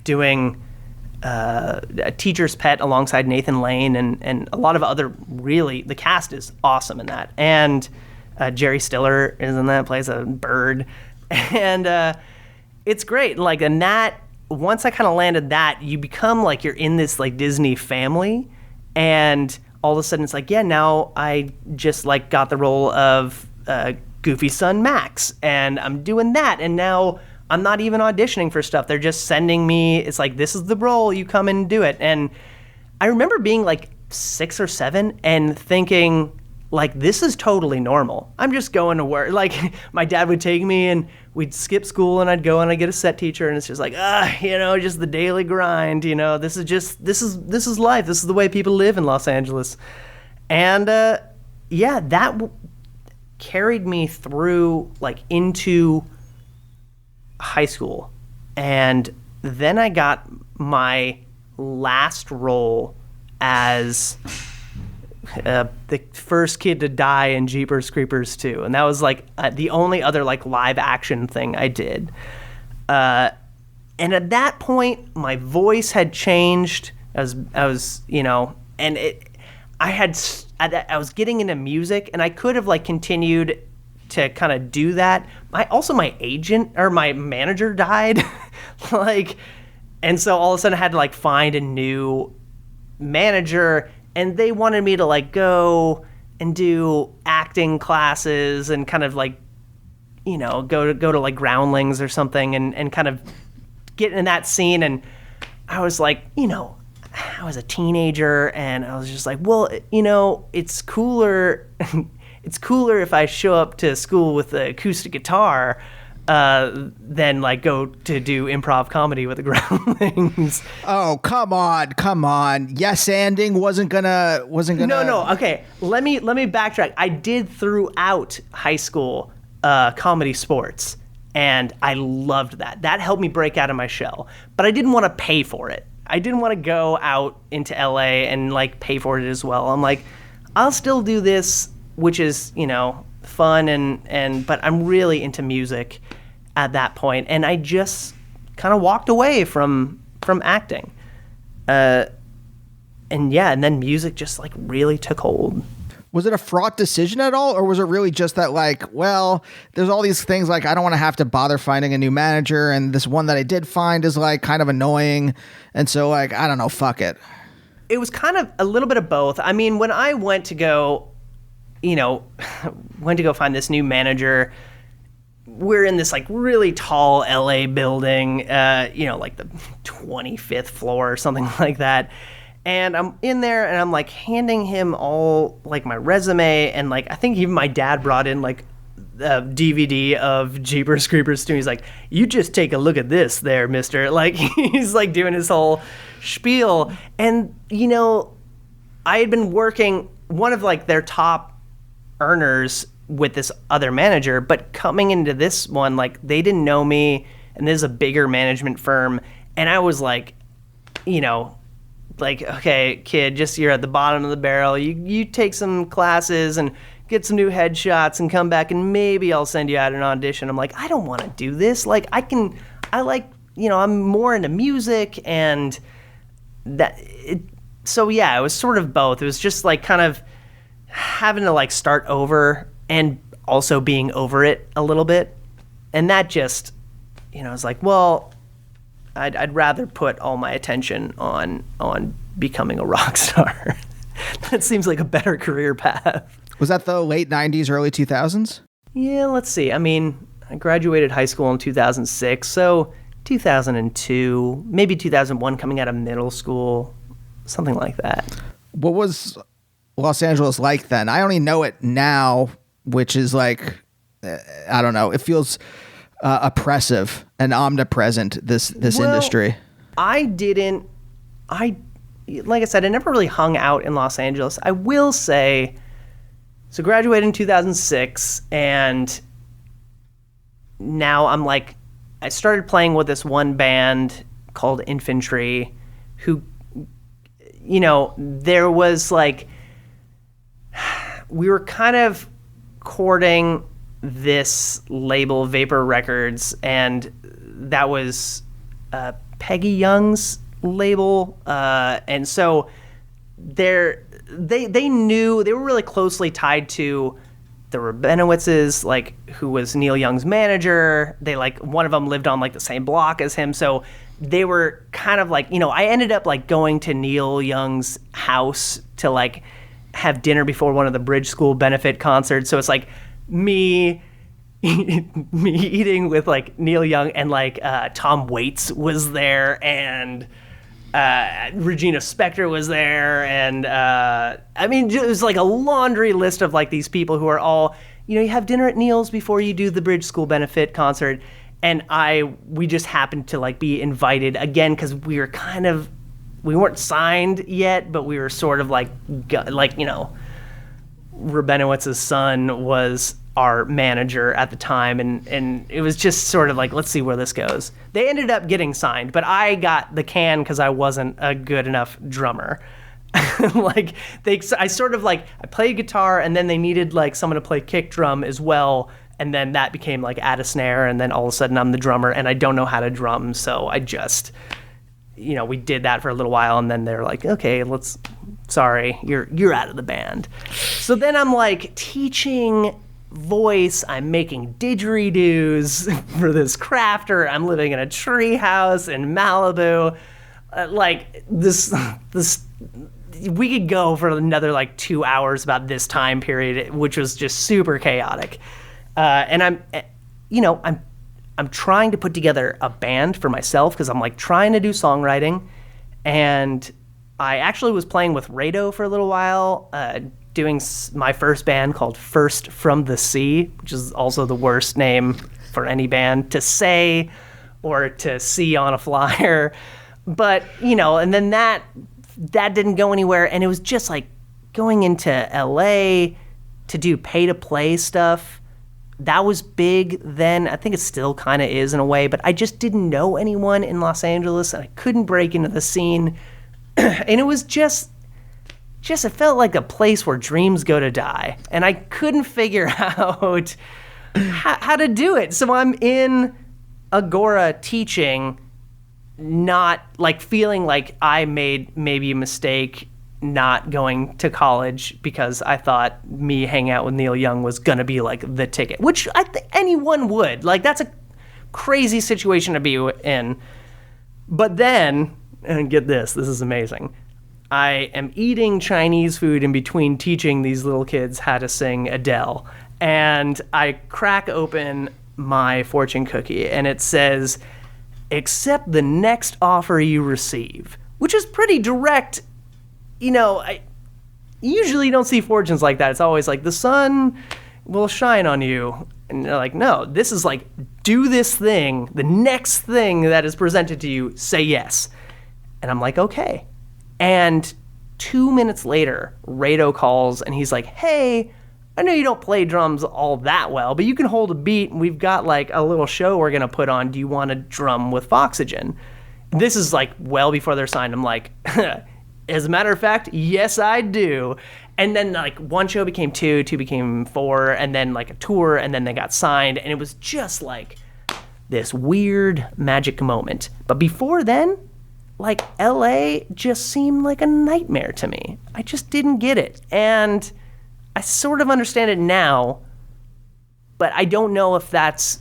doing A Teacher's Pet alongside Nathan Lane and a lot of other the cast is awesome in that. And Jerry Stiller is in that, plays a bird. And it's great. Like, and that, once I kind of landed that, you become like you're in this like Disney family, and all of a sudden it's like, yeah, now I just like got the role of Goofy's son Max, and I'm doing that, and now I'm not even auditioning for stuff. They're just sending me, it's like, this is the role, you come and do it. And I remember being like 6 or 7 and thinking, like, this is totally normal. I'm just going to work. Like, my dad would take me and we'd skip school and I'd go and I'd get a set teacher, and it's just like, just the daily grind, this is life. This is the way people live in Los Angeles. And that carried me through like into high school. And then I got my last role as the first kid to die in Jeepers Creepers 2, and that was like the only other like live action thing I did. And at that point, my voice had changed. I was and I was getting into music, and I could have like continued to kind of do that. My agent or my manager died, like. And so all of a sudden I had to like find a new manager, and they wanted me to like go and do acting classes and kind of like, you know, go to like Groundlings or something and kind of get in that scene. And I was like, you know, I was a teenager and I was just like, well, you know, it's cooler if I show up to school with the acoustic guitar than like go to do improv comedy with the Groundlings. Oh, come on. Yes, ending wasn't gonna. No. Okay, let me backtrack. I did throughout high school comedy sports, and I loved that. That helped me break out of my shell. But I didn't want to pay for it. I didn't want to go out into LA and like pay for it as well. I'm like, I'll still do this, which is, you know, fun and but I'm really into music at that point, and I just kind of walked away from acting. And then music just like really took hold. Was it a fraught decision at all, or was it really just that like, well, there's all these things like I don't want to have to bother finding a new manager, and this one that I did find is like kind of annoying, and so like I don't know, fuck it. It was kind of a little bit of both. I mean, when I went to go find this new manager, we're in this like really tall LA building, you know, like the 25th floor or something like that. And I'm in there and I'm like handing him all like my resume, and like I think even my dad brought in like a DVD of Jeepers Creepers 2. He's like, you just take a look at this there, mister. Like he's like doing his whole spiel. And, you know, I had been working one of like their top earners with this other manager, but coming into this one, like they didn't know me, and this is a bigger management firm. And I was like, you know, like, okay, kid, just you're at the bottom of the barrel. You take some classes and get some new headshots and come back, and maybe I'll send you out an audition. I'm like, I don't want to do this. Like you know, I'm more into music and that. So yeah, it was sort of both. It was just like kind of having to like start over and also being over it a little bit. And that just, you know, I was like, well, I'd rather put all my attention on becoming a rock star. That seems like a better career path. Was that the late 90s, early 2000s? Yeah, let's see. I mean, I graduated high school in 2006, so 2002, maybe 2001, coming out of middle school, something like that. What was Los Angeles like then? I only know it now, which is like, I don't know, it feels oppressive and omnipresent, this industry. Like I said, I never really hung out in Los Angeles. I will say, so graduated in 2006, and now I'm like, I started playing with this one band called Infantry, who, you know, there was like, we were kind of courting this label, Vapor Records, and that was Peggy Young's label, and so they knew, they were really closely tied to the Rabinowitzes, like who was Neil Young's manager. They like, one of them lived on like the same block as him, so they were kind of like, you know, I ended up like going to Neil Young's house to like have dinner before one of the Bridge School benefit concerts. So it's like me eating with like Neil Young, and like Tom Waits was there, and Regina Spektor was there, and I mean, it was like a laundry list of like these people who are all, you know, you have dinner at Neil's before you do the Bridge School benefit concert, and we just happened to like be invited again because we weren't signed yet, but we were sort of like, you know, Rabinowitz's son was our manager at the time, and it was just sort of like, let's see where this goes. They ended up getting signed, but I got the can because I wasn't a good enough drummer. Like I sort of like, I played guitar, and then they needed like someone to play kick drum as well, and then that became like add a snare, and then all of a sudden I'm the drummer, and I don't know how to drum, so I just, you know, we did that for a little while, and then they're like, okay, sorry, you're out of the band. So then I'm like teaching voice. I'm making didgeridoos for this crafter. I'm living in a tree house in Malibu. This we could go for another like 2 hours about this time period, which was just super chaotic. And I'm trying to put together a band for myself because I'm like trying to do songwriting. And I actually was playing with Rado for a little while, doing my first band called First from the Sea, which is also the worst name for any band to say or to see on a flyer. But, and then that didn't go anywhere. And it was just like going into LA to do pay-to-play stuff. That was big then. I think it still kind of is in a way, but I just didn't know anyone in Los Angeles, and I couldn't break into the scene. And it was just it felt like a place where dreams go to die. And I couldn't figure out how to do it. So I'm in Agora teaching, not like feeling like I made maybe a mistake not going to college because I thought me hanging out with Neil Young was going to be like the ticket, which anyone would. Like, that's a crazy situation to be in. But then, and get this is amazing. I am eating Chinese food in between teaching these little kids how to sing Adele. And I crack open my fortune cookie and it says, "Accept the next offer you receive," which is pretty direct. I usually don't see fortunes like that. It's always like, the sun will shine on you. And they're like, no, this is like, do this thing, the next thing that is presented to you, say yes. And I'm like, okay. And 2 minutes later, Rado calls and he's like, hey, I know you don't play drums all that well, but you can hold a beat and we've got like a little show we're going to put on. Do you want to drum with Foxygen? This is like well before they're signed. I'm like, as a matter of fact, yes, I do. And then like one show became two became four, and then like a tour, and then they got signed. And it was just like this weird magic moment. But before then, like LA just seemed like a nightmare to me. I just didn't get it. And I sort of understand it now, but I don't know if that's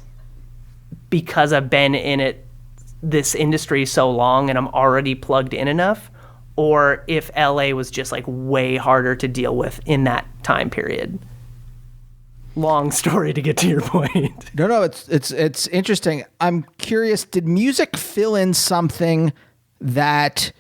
because I've been in this industry so long and I'm already plugged in enough, or if LA was just like way harder to deal with in that time period. Long story to get to your point. No, it's interesting. I'm curious, did music fill in something that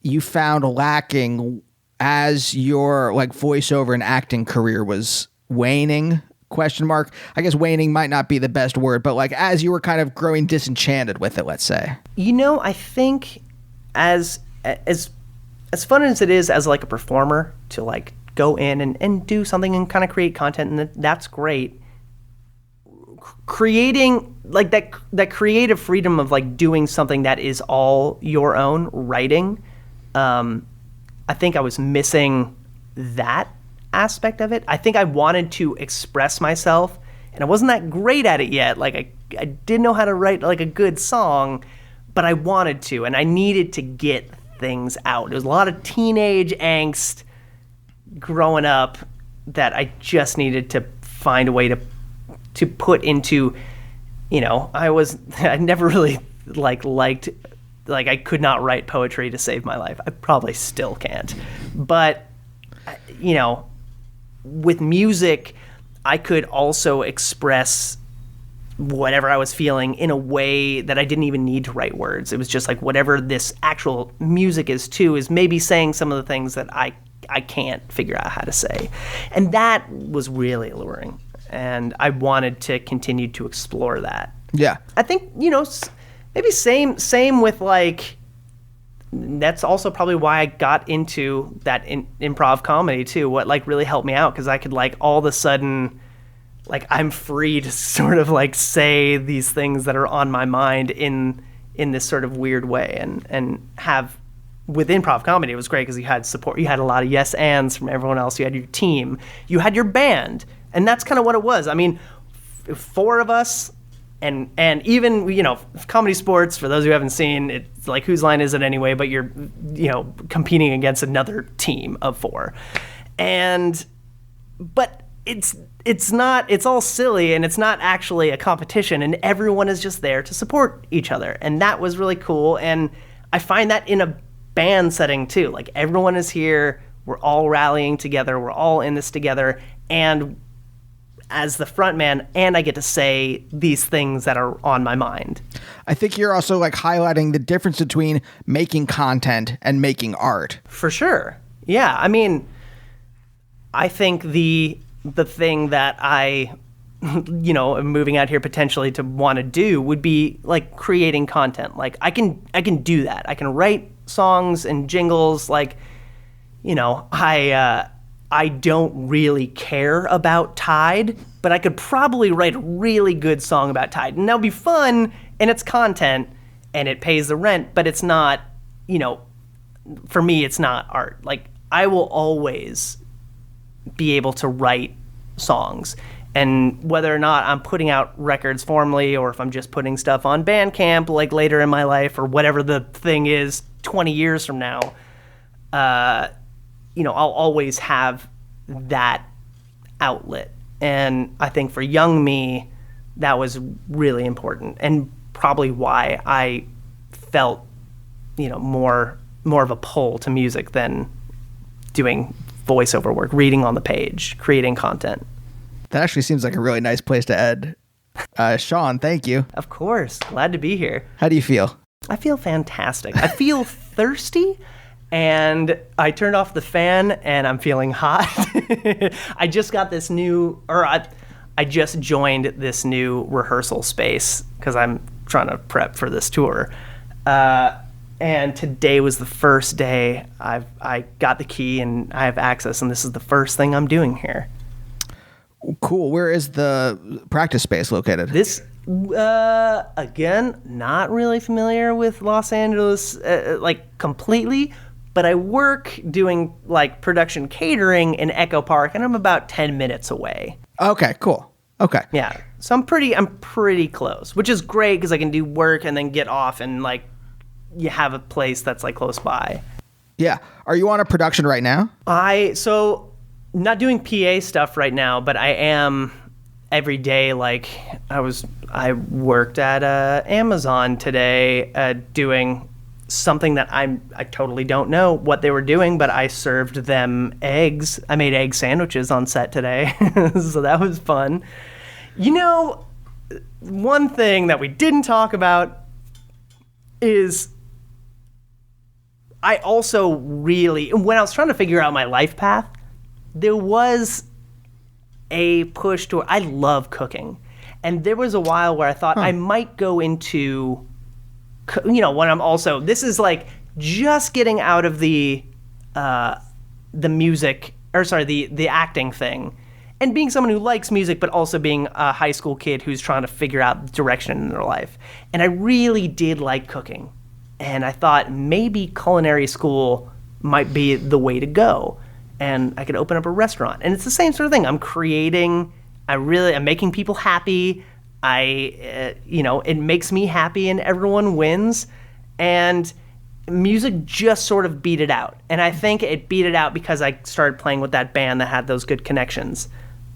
you found lacking as your like voiceover and acting career was waning? Question mark. I guess waning might not be the best word, but like as you were kind of growing disenchanted with it, let's say. I think as fun as it is as like a performer to like go in and do something and kind of create content, and that's great. Creating like that creative freedom of like doing something that is all your own, writing. I think I was missing that aspect of it. I think I wanted to express myself, and I wasn't that great at it yet. Like I didn't know how to write like a good song, but I wanted to, and I needed to get things out. There was a lot of teenage angst growing up that I just needed to find a way to put into, I never really liked I could not write poetry to save my life. I probably still can't. But, with music, I could also express whatever I was feeling in a way that I didn't even need to write words. It was just like whatever this actual music is too, is maybe saying some of the things that I can't figure out how to say. And that was really alluring. And I wanted to continue to explore that. Yeah. I think, maybe same with like, that's also probably why I got into that improv comedy too. What like really helped me out, because I could like all of a sudden, like I'm free to sort of like say these things that are on my mind in this sort of weird way, and have with improv comedy, it was great because you had support. You had a lot of yes ands from everyone else. You had your team. You had your band, and that's kind of what it was. I mean, four of us. And even, comedy sports, for those who haven't seen, it's like, whose line is it anyway? But you're, competing against another team of four. But it's all silly, and it's not actually a competition, and everyone is just there to support each other. And that was really cool. And I find that in a band setting too. Like, everyone is here, we're all rallying together, we're all in this together, and as the front man, and I get to say these things that are on my mind. I think you're also like highlighting the difference between making content and making art. For sure. Yeah. I mean, I think the thing that I, am moving out here potentially to want to do would be like creating content. Like, I can do that. I can write songs and jingles. Like, I don't really care about Tide, but I could probably write a really good song about Tide. And that'll be fun, and it's content, and it pays the rent, but it's not, for me, it's not art. Like, I will always be able to write songs. And whether or not I'm putting out records formally, or if I'm just putting stuff on Bandcamp, like later in my life, or whatever the thing is 20 years from now, I'll always have that outlet. And I think for young me, that was really important, and probably why I felt, more of a pull to music than doing voiceover work, reading on the page, creating content. That actually seems like a really nice place to end. Sean, thank you. Of course. Glad to be here. How do you feel? I feel fantastic. I feel thirsty. And I turned off the fan, and I'm feeling hot. I just got this I just joined this new rehearsal space because I'm trying to prep for this tour. And today was the first day I got the key and I have access, and this is the first thing I'm doing here. Cool. Where is the practice space located? This, again, not really familiar with Los Angeles, completely. But I work doing like production catering in Echo Park, and I'm about 10 minutes away. Okay, cool. Okay. Yeah. So I'm pretty close, which is great because I can do work and then get off, and like you have a place that's like close by. Yeah. Are you on a production right now? So not doing PA stuff right now, but I am every day. Like I worked at Amazon today doing something that I totally don't know what they were doing, but I served them eggs. I made egg sandwiches on set today. So that was fun. One thing that we didn't talk about is I also really, when I was trying to figure out my life path, there was a push to, I love cooking. And there was a while where I thought I might go into, when I'm also, this is like just getting out of the music, the acting thing, and being someone who likes music, but also being a high school kid who's trying to figure out direction in their life. And I really did like cooking. And I thought maybe culinary school might be the way to go. And I could open up a restaurant. And it's the same sort of thing. I'm creating, I'm making people happy. It makes me happy, and everyone wins. And music just sort of beat it out. And I think it beat it out because I started playing with that band that had those good connections.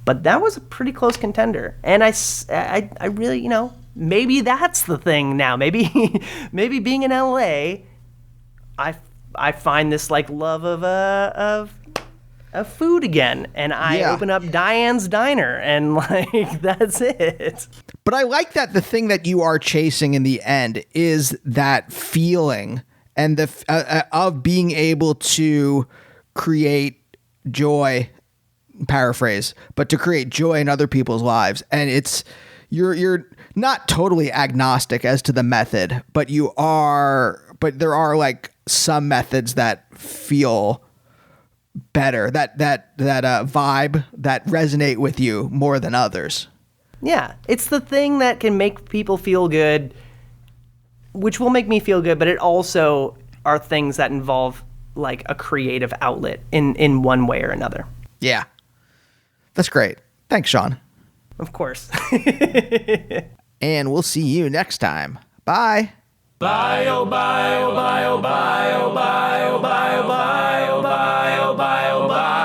But that was a pretty close contender. And I really, maybe that's the thing now. Maybe being in LA, I find this like love of food again, and I open up Diane's Diner, and like that's it. But I like that the thing that you are chasing in the end is that feeling and the of being able to create joy. Paraphrase, but to create joy in other people's lives. And you're not totally agnostic as to the method, but there are like some methods that feel better, that vibe that resonate with you more than others. Yeah, it's the thing that can make people feel good, which will make me feel good, but it also are things that involve like a creative outlet in one way or another. Yeah. That's great. Thanks, Sean. Of course. And we'll see you next time. Bye. Bye, oh, bye, oh, bye, oh, bye, oh, bye, oh, bye, oh, bye, oh, bye, oh, bye, oh, bye.